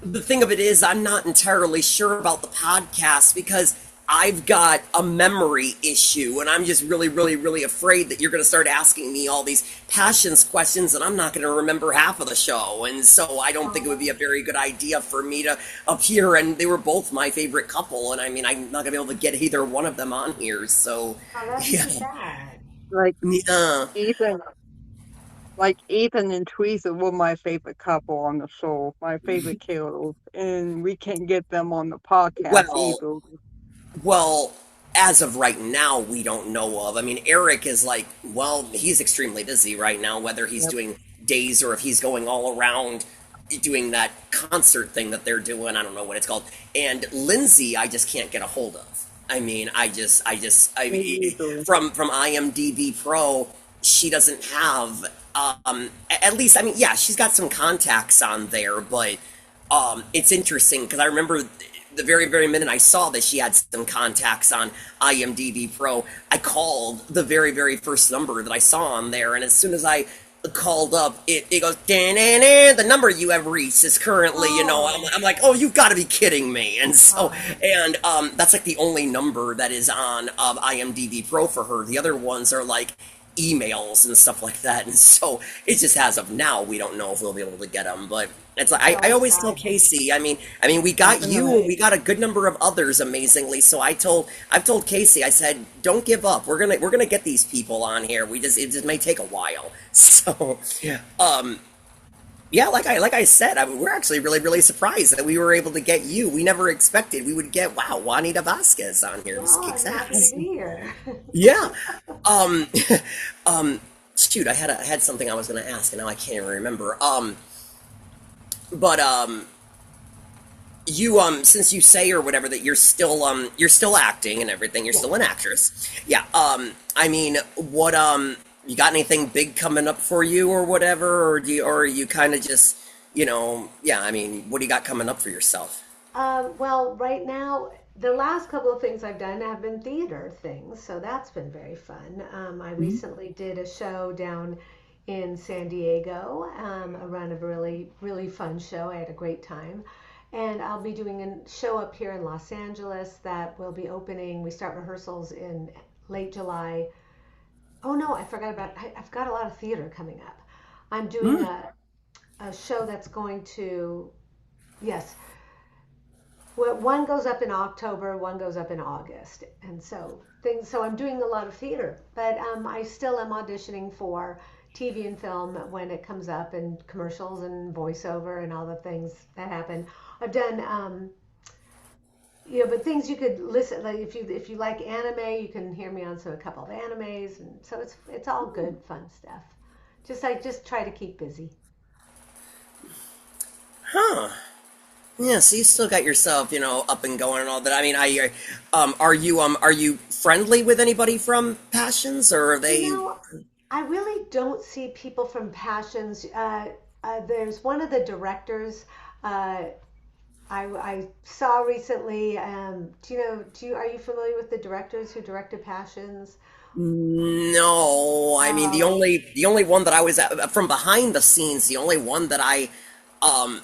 the thing of it is, I'm not entirely sure about the podcast because I've got a memory issue, and I'm just really, really, really afraid that you're going to start asking me all these passions questions, and I'm not going to remember half of the show. And so I don't think it would be a oh, very good idea for me to appear. And they were both my favorite couple, and I mean, I'm not going to be able to get either one of them on here. So, oh, that's yeah, too bad. Like yeah. Ethan, like Ethan and Teresa were my favorite couple on the show, my favorite kills, and we can't get them on the podcast Well, either. Well, as of right now, we don't know of. I mean, Eric is like, well, he's extremely busy right now, whether he's Yep. doing days or if he's going all around doing that concert thing that they're doing. I don't know what it's called. And Lindsay, I just can't get a hold of. I mean, I Me mean, either. from IMDb Pro, she doesn't have, at least, I mean, yeah, she's got some contacts on there, but it's interesting because I remember the very, very minute I saw that she had some contacts on IMDb Pro, I called the very, very first number that I saw on there, and as soon as I called up, it goes, "Dan-dan-dan, the number you have reached is currently, Oh, I'm like, oh, you've got to be kidding me. And so, oh, and that's like the only number that is on IMDb Pro for her. The other ones are like emails and stuff like that. And so it just as of now, we don't know if we'll be able to get them. But it's like I so always tell excited. Casey. I mean, we got you, and we got a good number of others, amazingly. So I've told Casey. I said, don't give up. We're gonna get these people on here. It just may take a while. So, yeah. Yeah, like I said, I mean, we're actually really, really surprised that we were able to get you. We never expected we would get, wow, Juanita Vasquez on here. This Well, kicks I'm happy to ass. be here. Yeah. Um, shoot, I had something I was gonna ask, and now I can't even remember. But you since you say or whatever that you're still acting and everything, you're still Yes. an actress. Yeah. I mean, what you got anything big coming up for you or whatever, or are you kind of just, yeah, I mean, what do you got coming up for yourself? Well, right now, the last couple of things I've done have been theater things, so that's been very fun. I recently did a show down in San Diego, a run of a really, really fun show. I had a great time. And I'll be doing a show up here in Los Angeles that will be opening. We start rehearsals in late July. Oh no, I've got a lot of theater coming up. I'm doing Hmm. a show that's going to, yes, well, one goes up in October, one goes up in August, and so things. So I'm doing a lot of theater, but I still am auditioning for TV and film when it comes up, and commercials and voiceover and all the things that happen. I've done, but things you could listen. Like if you like anime, you can hear me on a couple of animes, and so it's all good fun stuff. Just try to keep busy. Huh. Yeah, so you still got yourself, up and going and all that. I mean, are you friendly with anybody from Passions, or are You they? know, I really don't see people from Passions. There's one of the directors uh, I saw recently. Are you familiar with the directors who directed Passions? No, I mean Oh, the only one that I was from behind the scenes, the only one that I um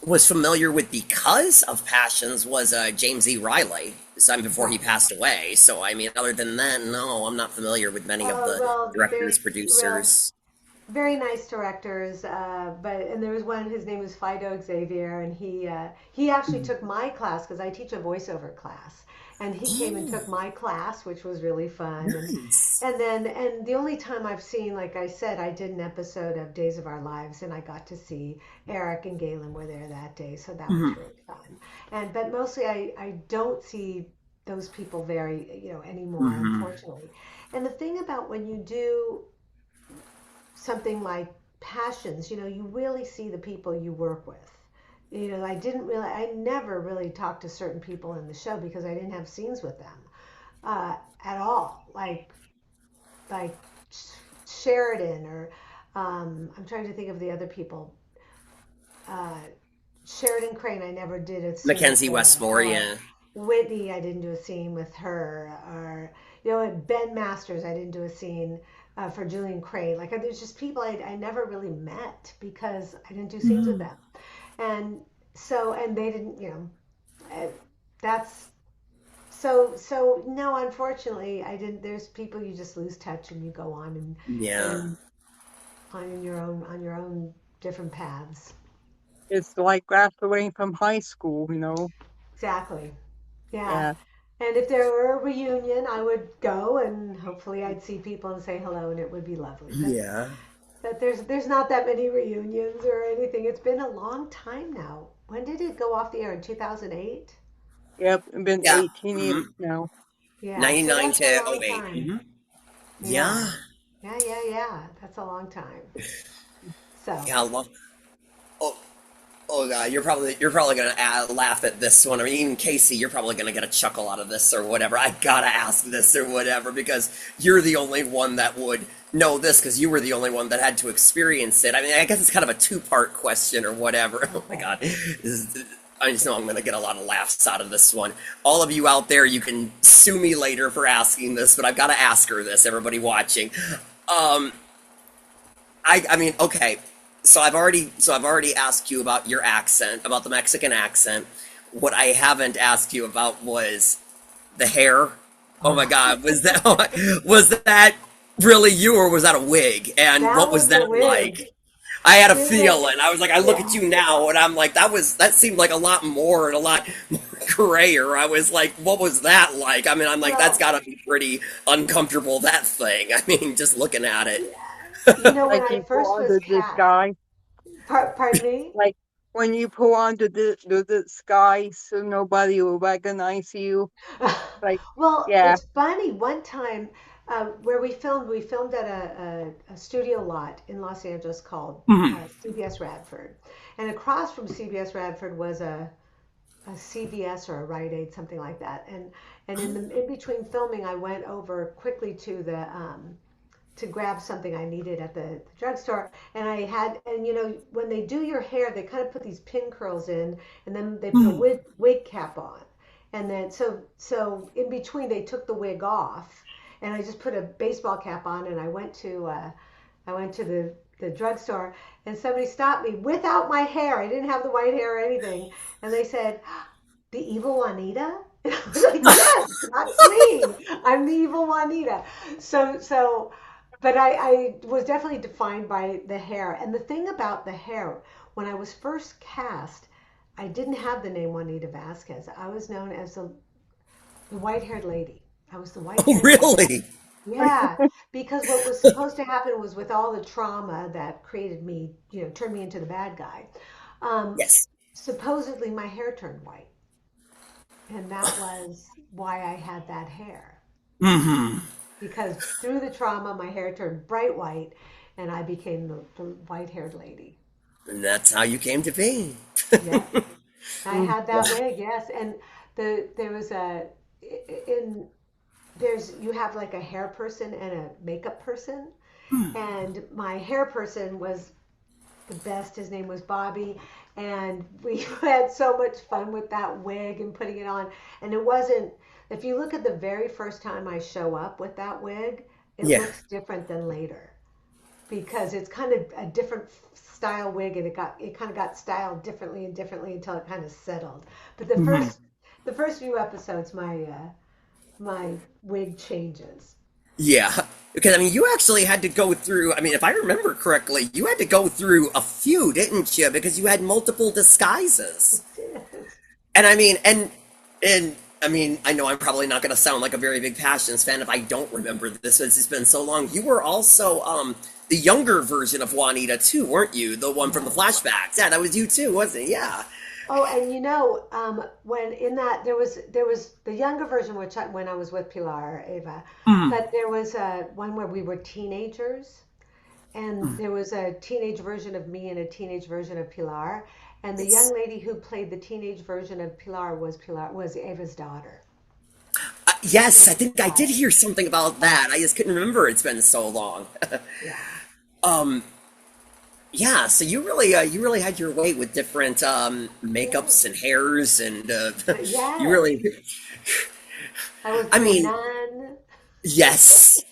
was familiar with because of Passions was James E. Riley, time before he right. passed away. So I mean, other than that, no, I'm not familiar with many of the Well, directors, there's well, producers. very nice directors, and there was one. His name was Fido Xavier, and he actually took my class because I teach a voiceover class, and he came and Oh, took my class, which was really fun. nice. And the only time I've seen, like I said, I did an episode of Days of Our Lives, and I got to see Eric and Galen were there that day, so that was Mhm. really fun. But mostly I don't see those people very anymore, Mhm. unfortunately. And the thing about when you do something like passions, you really see the people you work with. I never really talked to certain people in the show because I didn't have scenes with them at all. Like Sheridan or I'm trying to think of the other people. Uh, Sheridan Crane, I never did a scene with Mackenzie her, Westmore, or yeah. Whitney, I didn't do a scene with her, or Ben Masters, I didn't do a scene for Julian Crane. Like there's just people I never really met because I didn't do scenes with Mhm. them, and and they didn't, that's so no, unfortunately, I didn't. There's people you just lose touch and you go on Yeah. and on your own different paths. It's like graduating from high school. Exactly. Yeah. Yeah. And if there were a reunion, I would go and hopefully I'd see people and say hello and it would be lovely. Yeah. But there's not that many reunions or anything. It's been a long time now. When did it go off the air? In 2008? Yep. It's been Yeah. 18 years Hmm. now. Yeah, so 99 that's a to long '08. time. Yeah. Yeah. Yeah. That's a long time. So, Yeah, I love. Oh, oh God, you're probably gonna laugh at this one. I mean, even Casey, you're probably gonna get a chuckle out of this or whatever. I gotta ask this or whatever because you're the only one that would know this because you were the only one that had to experience it. I mean, I guess it's kind of a two-part question or whatever. Oh my okay. God. I just know I'm going to get a lot of laughs out of this one. All of you out there, you can sue me later for asking this, but I've got to ask her this. Everybody watching, um, I mean, okay. So I've already asked you about your accent, about the Mexican accent. What I haven't asked you about was the hair. Oh my God, was that was that really you, or was that a wig? And That what was was a that wig. like? I had a It was, feeling. I was like, I look at yeah. you now, and I'm like, that seemed like a lot more and a lot more grayer. I was like, what was that like? I mean, I'm like, that's Well, got to be pretty uncomfortable. That thing. I mean, just looking at it. when Like I you put first on was the cast, disguise. pardon me? Like when you put on the disguise so nobody will recognize you. Like, Well, yeah. it's funny. One time, where we filmed at a studio lot in Los Angeles called CBS Radford, and across from CBS Radford was a CVS or a Rite Aid, something like that. And in between filming, I went over quickly to grab something I needed at the drugstore. And I had, and when they do your hair, they kind of put these pin curls in, and then they put a wig cap on. And then, so in between, they took the wig off, and I just put a baseball cap on, and I went to the drugstore, and somebody stopped me without my hair. I didn't have the white hair or anything. And they said, the evil Juanita? And I was like, yes, that's me. I'm the evil Juanita. So, but I was definitely defined by the hair. And the thing about the hair, when I was first cast, I didn't have the name Juanita Vasquez. I was known as the white haired lady. I was the white Oh, haired lady. really? Yeah, because what was supposed to happen was with all the trauma that created me, turned me into the bad guy. Um, Yes. Supposedly my hair turned white. And that was why I had that hair. Hmm. Because through the trauma, my hair turned bright white and I became the white haired lady. And that's how you came to be. Yep. I Mm. had that wig, yes. And there was in, you have like a hair person and a makeup person. And my hair person was the best. His name was Bobby, and we had so much fun with that wig and putting it on. And it wasn't. If you look at the very first time I show up with that wig, it Yeah. looks different than later because it's kind of a different style wig, and it kind of got styled differently and differently until it kind of settled. But the first few episodes, my wig changes. Yeah. Because, I mean, you actually had to go through, I mean, if I remember correctly, you had to go through a few, didn't you? Because you had multiple disguises. And I mean, and I mean, I know I'm probably not going to sound like a very big Passions fan if I don't remember this. It's been so long. You were also the younger version of Juanita too, weren't you? The one from the Yes. flashbacks. Yeah, that was you too, wasn't it? Yeah. Oh, and when in that there was the younger version, when I was with Pilar Eva, but there was one where we were teenagers, and there was a teenage version of me and a teenage version of Pilar, and the young Yes. lady who played the teenage version of Pilar was Eva's daughter. Yes, I Eva's think I did child. hear something about that. I just couldn't remember. It's been so long. Yeah. um, yeah, so you really had your way with different Yeah. makeups and hairs, and you Yes. really, I was I the mean, nun. yes.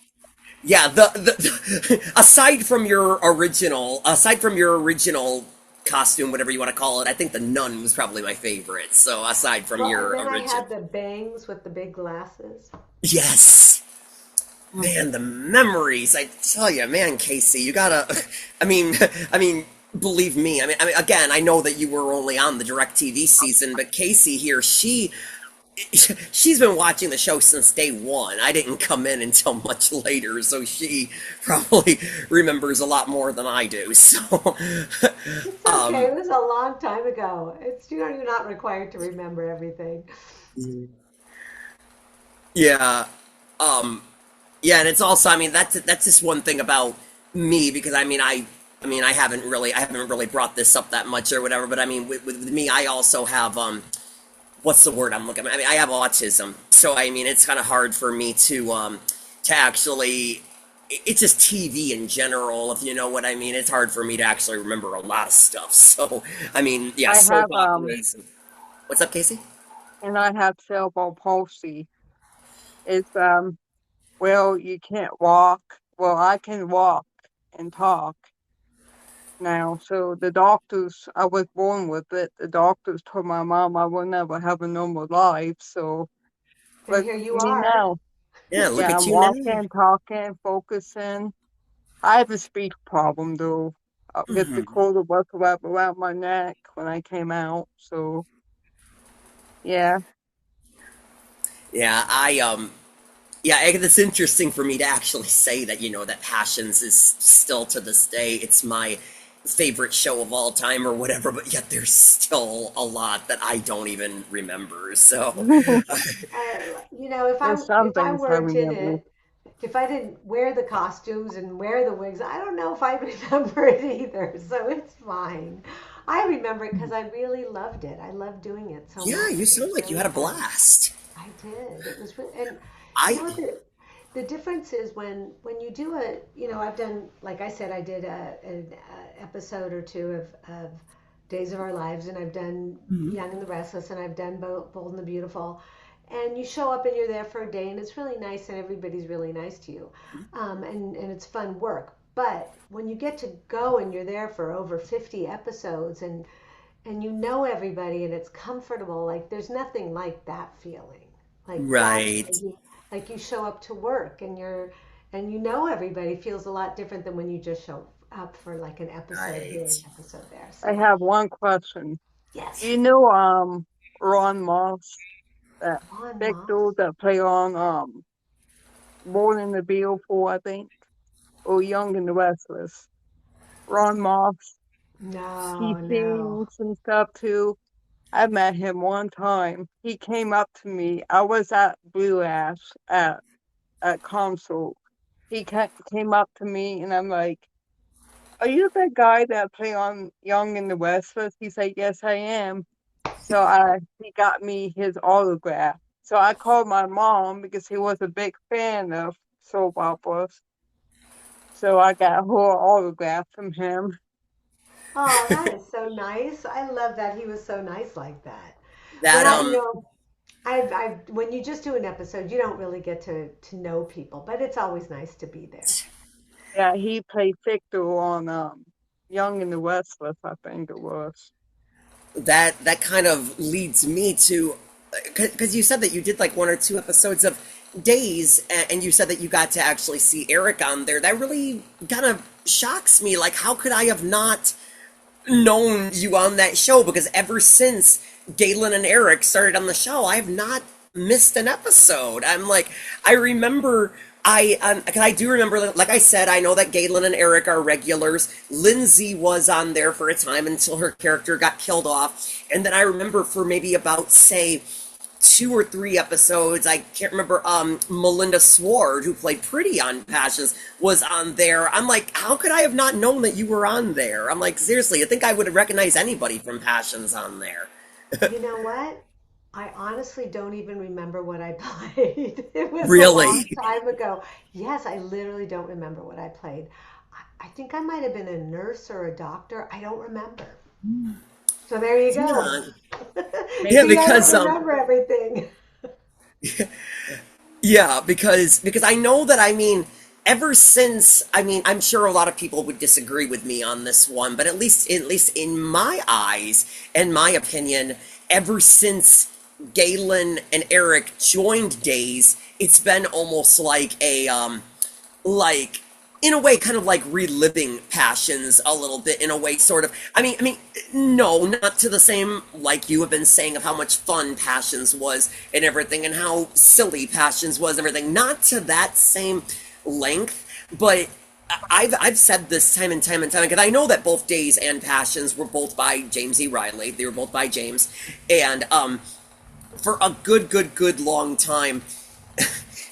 Yeah, the aside from your original costume, whatever you want to call it, I think the nun was probably my favorite. So aside from Well, and your then I original, had the bangs with the big glasses. yes, Mm. man, the memories. I tell you, man, Casey, you gotta. I mean, I mean, believe me. I mean, again, I know that you were only on the Direct TV season, but Casey here, she's been watching the show since day one. I didn't come in until much later, so she probably remembers a lot more than I do. So, It's okay. um, It was a long time ago. You're not required to remember everything. yeah, um, yeah, and it's also, I mean, that's just one thing about me because I mean, I haven't really brought this up that much or whatever. But I mean, with me, I also have what's the word I'm looking at? I mean, I have autism, so I mean, it's kind of hard for me to actually. It's just TV in general, if you know what I mean. It's hard for me to actually remember a lot of stuff. So, I mean, yeah, I soap have operas. What's up, Casey? and I have cerebral palsy. It's well, you can't walk. Well, I can walk and talk now. So the doctors, I was born with it. The doctors told my mom I will never have a normal life. So And look here at you me are. now. Yeah, look Yeah, at I'm you now. walking, talking, focusing. I have a speech problem though. Because the Mhm. cord was wrapped around my neck when I came out. So yeah. Yeah, yeah, it's interesting for me to actually say that, that Passions is still to this day, it's my favorite show of all time or whatever, but yet there's still a lot that I don't even remember. So, If There's I some if I things I weren't in remember. it, if I didn't wear the costumes and wear the wigs, I don't know if I remember it either. So it's fine. I remember it because I really loved it. I loved doing it so yeah, much. you It sound was like you really had a fun. blast. I did. It was really, and you I, know what the difference is when you do a, I've done, like I said, I did an episode or two of Days of Our Lives, and I've done Young and the Restless, and I've done Bold and the Beautiful. And you show up and you're there for a day, and it's really nice, and everybody's really nice to you, and it's fun work. But when you get to go and you're there for over 50 episodes, and you know everybody, and it's comfortable, like there's nothing like that feeling. right, Like you show up to work and you know everybody, feels a lot different than when you just show up for like an episode here, an right. episode there. I So have one question. Do yes. you know Ron Moss, that Ron big Moss. dude that play on Born in the Beautiful, I think, or Young and the Restless? Ron Moss. He No, no. sings and stuff too. I met him one time. He came up to me. I was at Blue Ash at concert. Came up to me and I'm like, "Are you the guy that play on Young and the Restless?" He said, "Yes, I am." So he got me his autograph. So I called my mom because he was a big fan of soap operas. So I got her autograph from him. Oh, that is so nice. I love that he was so nice like that. When That, when you just do an episode, you don't really get to know people, but it's always nice to be there. Yeah, he played Victor on Young and the Restless, I think it was. that kind of leads me to, because you said that you did like one or two episodes of Days, and you said that you got to actually see Eric on there. That really kind of shocks me. Like, how could I have not known you on that show? Because ever since Galen and Eric started on the show, I have not missed an episode. I'm like, I remember. Cause I do remember, like I said, I know that Galen and Eric are regulars. Lindsay was on there for a time until her character got killed off. And then I remember for maybe about, say, two or three episodes, I can't remember, Melinda Sward, who played Pretty on Passions, was on there. I'm like, how could I have not known that you were on there? I'm like, seriously, I think I would have recognized anybody from Passions on there. You know what? I honestly don't even remember what I played. It was a long Really? time ago. Yes, I literally don't remember what I played. I think I might have been a nurse or a doctor. I don't remember. So there you go. Yeah. Yeah, Maybe See, I don't because remember everything. yeah, because I know that, I mean, ever since, I mean, I'm sure a lot of people would disagree with me on this one, but at least in my eyes and my opinion, ever since Galen and Eric joined Days, it's been almost like like in a way kind of like reliving Passions a little bit, in a way, sort of. I mean no, not to the same, like you have been saying, of how much fun Passions was and everything, and how silly Passions was and everything, not to that same length, but I've said this time and time and time, because I know that both Days and Passions were both by James E. Riley. They were both by James, and for a good long time,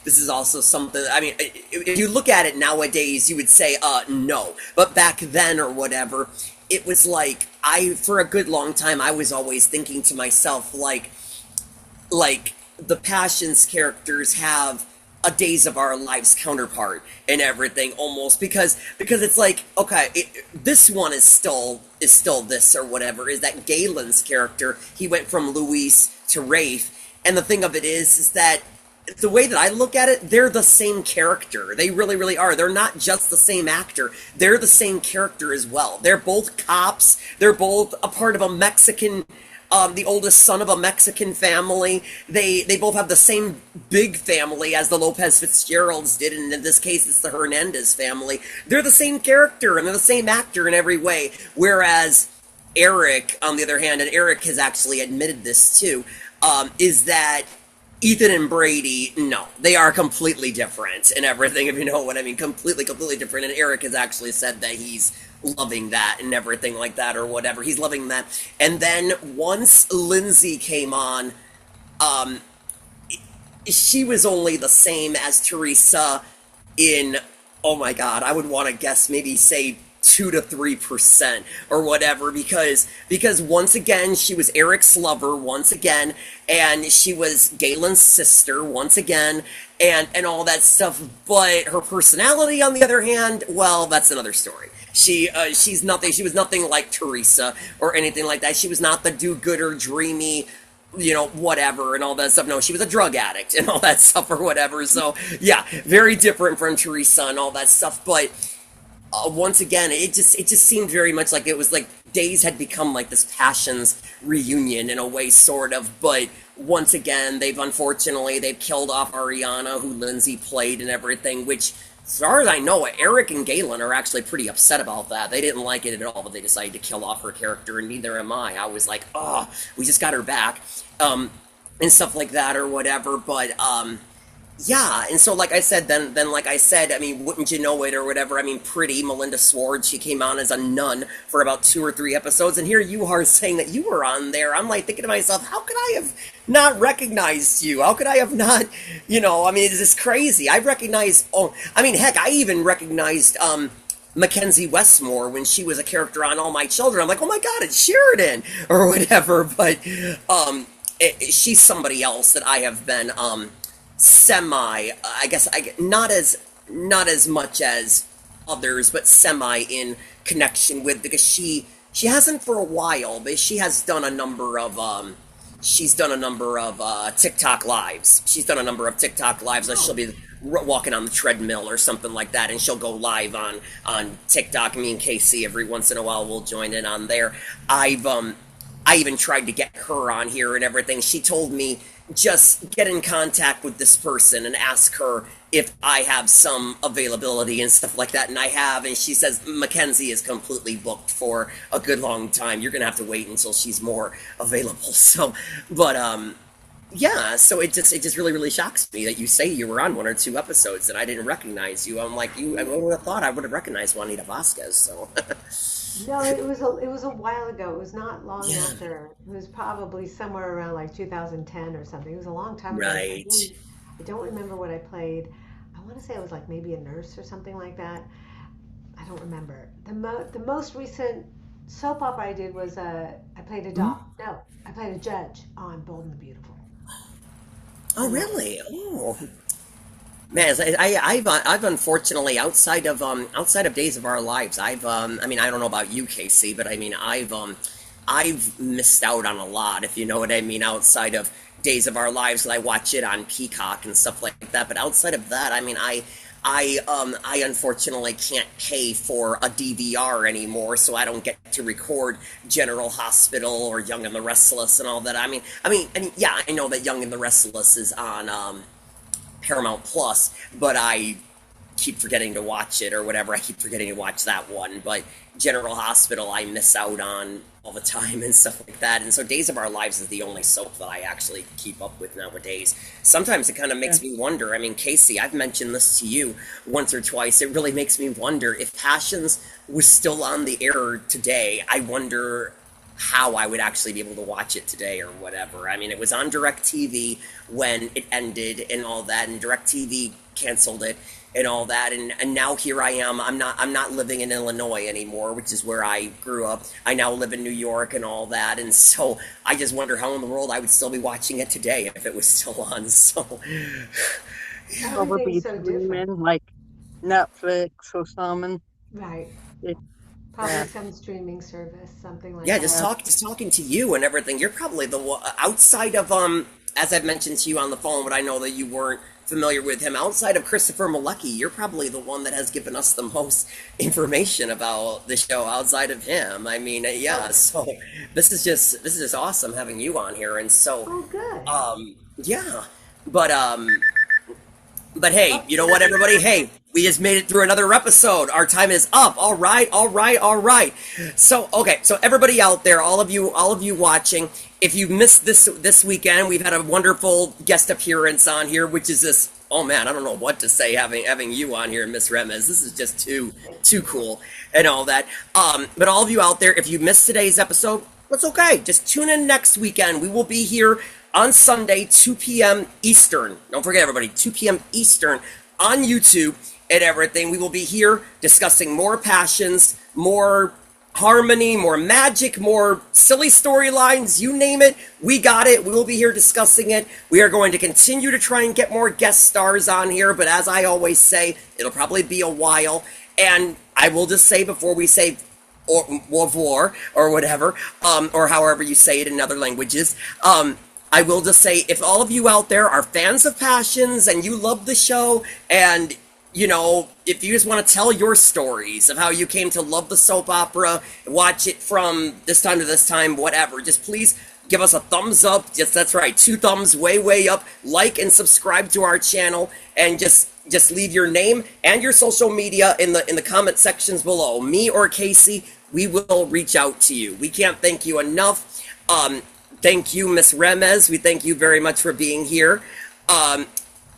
this is also something, I mean, if you look at it nowadays, you would say, no. But back then or whatever, it was like, for a good long time, I was always thinking to myself, like the Passions characters have a Days of Our Lives counterpart and everything almost because it's like okay this one is still this or whatever is that Galen's character he went from Luis to Rafe and the thing of it is that the way that I look at it, they're the same character. They really, really are. They're not just the same actor. They're the same character as well. They're both cops. They're both a part of a Mexican, the oldest son of a Mexican family. They both have the same big family as the Lopez Fitzgeralds did, and in this case, it's the Hernandez family. They're the same character and they're the same actor in every way. Whereas Eric, on the other hand, and Eric has actually admitted this too, is that Ethan and Brady, no, they are completely different and everything, if you know what I mean. Completely, completely different. And Eric has actually said that he's loving that and everything like that or whatever. He's loving that. And then once Lindsay came on, um, she was only the same as Teresa in, oh my God, I would want to guess maybe say 2 to 3% or whatever because once again she was Eric's lover once again and she was Galen's sister once again and all that stuff but her personality on the other hand well that's another story she's nothing she was nothing like Teresa or anything like that she was not the do-gooder dreamy whatever and all that stuff. No, she was a drug addict and all that stuff or whatever. So, yeah, very different from Teresa and all that stuff. But once again, it just seemed very much like it was like Days had become like this Passions reunion in a way, sort of. But once again, they've killed off Ariana, who Lindsay played and everything. Which, as far as I know, Eric and Galen are actually pretty upset about that. They didn't like it at all, but they decided to kill off her character, and neither am I. I was like, oh, we just got her back, and stuff like that or whatever. But yeah, and so like I said, then like I said, I mean, wouldn't you know it or whatever? I mean, pretty Melinda Swartz, she came on as a nun for about 2 or 3 episodes, and here you are saying that you were on there. I'm like thinking to myself, how could I have not recognized you? How could I have not? I mean, it's just crazy. I recognized. Oh, I mean, heck, I even recognized Mackenzie Westmore when she was a character on All My Children. I'm like, oh my God, it's Sheridan or whatever. But she's somebody else that I have been semi I guess not as much as others but semi in connection with because she hasn't for a while but she has done a number of TikTok lives. She's done a number of TikTok lives and she'll be walking on the treadmill or something like that and she'll go live on TikTok. Me and Casey every once in a while will join in on there. I even tried to get her on here and everything. She told me just get in contact with this person and ask her if I have some availability and stuff like that. And I have, and she says Mackenzie is completely booked for a good long time. You're gonna have to wait until she's more available. So, but yeah. So it just really really shocks me that you say you were on 1 or 2 episodes and I didn't recognize you. I'm like you. I would have thought I would have recognized Juanita Vasquez. So. No, it was a while ago. It was not long Yeah. after. It was probably somewhere around like 2010 or something. It was a long time ago. Right. I don't remember what I played. I want to say I was like maybe a nurse or something like that. I don't remember. The most recent soap opera I did was I played a doc. No, I played a judge on Bold and the Beautiful. Oh, And that really? Oh, man. I've unfortunately outside of Days of Our Lives, I mean, I don't know about you, Casey, but I mean, I've missed out on a lot, if you know what I mean, outside of Days of Our Lives, and I watch it on Peacock and stuff like that. But outside of that, I mean, I unfortunately can't pay for a DVR anymore, so I don't get to record General Hospital or Young and the Restless and all that. And yeah, I know that Young and the Restless is on Paramount Plus, but I keep forgetting to watch it or whatever. I keep forgetting to watch that one. But General Hospital, I miss out on all the time and stuff like that. And so Days of Our Lives is the only soap that I actually keep up with nowadays. Sometimes it kind of Yeah. makes me wonder. I mean, Casey, I've mentioned this to you once or twice. It really makes me wonder if Passions was still on the air today. I wonder how I would actually be able to watch it today or whatever. I mean, it was on DirecTV when it ended and all that, and DirecTV canceled it and all that, and now here I am. I'm not living in Illinois anymore, which is where I grew up. I now live in New York and all that, and so I just wonder how in the world I would still be watching it today if it was still on. So Everything's Probably so different. streaming like Netflix or something. Right. It, Probably yeah, some streaming service, something like Yeah, that. yeah. just talking to you and everything. You're probably the one outside of as I've mentioned to you on the phone, but I know that you weren't familiar with him. Outside of Christopher Malecki, you're probably the one that has given us the most information about the show outside of him. I mean, yeah. Oh, So this is just awesome having you on here, and so oh, good. yeah. But but hey, Oh, you know what, everybody? Hey, we just made it through another episode. Our time is up. All right, all right, all right. So, okay, so everybody out there, all of you watching, if you missed this weekend, we've had a wonderful guest appearance on here, which is this. Oh man, I don't know what to say having you on here, Miss Remez. This is just too cool and all that. But all of you out there, if you missed today's episode, that's okay. Just tune in next weekend. We will be here on Sunday, 2 p.m. Eastern. Don't forget, everybody, 2 p.m. Eastern on YouTube and everything. We will be here discussing more passions, more harmony, more magic, more silly storylines, you name it. We got it. We will be here discussing it. We are going to continue to try and get more guest stars on here, but as I always say, it'll probably be a while. And I will just say before we say or war or whatever, or however you say it in other languages, I will just say, if all of you out there are fans of Passions and you love the show, and you know, if you just want to tell your stories of how you came to love the soap opera, watch it from this time to this time, whatever, just please give us a thumbs up. Yes, that's right, 2 thumbs way up. Like and subscribe to our channel, and just leave your name and your social media in the comment sections below. Me or Casey, we will reach out to you. We can't thank you enough. Thank you, Miss Remez. We thank you very much for being here.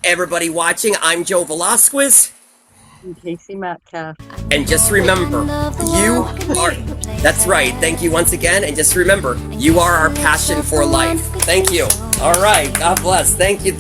Everybody watching, I'm Joe Velasquez. And Casey Metcalf. And just remember, you are, that's right. Thank you once again. And just remember, you are our passion for life. Thank you. All right. God bless. Thank you.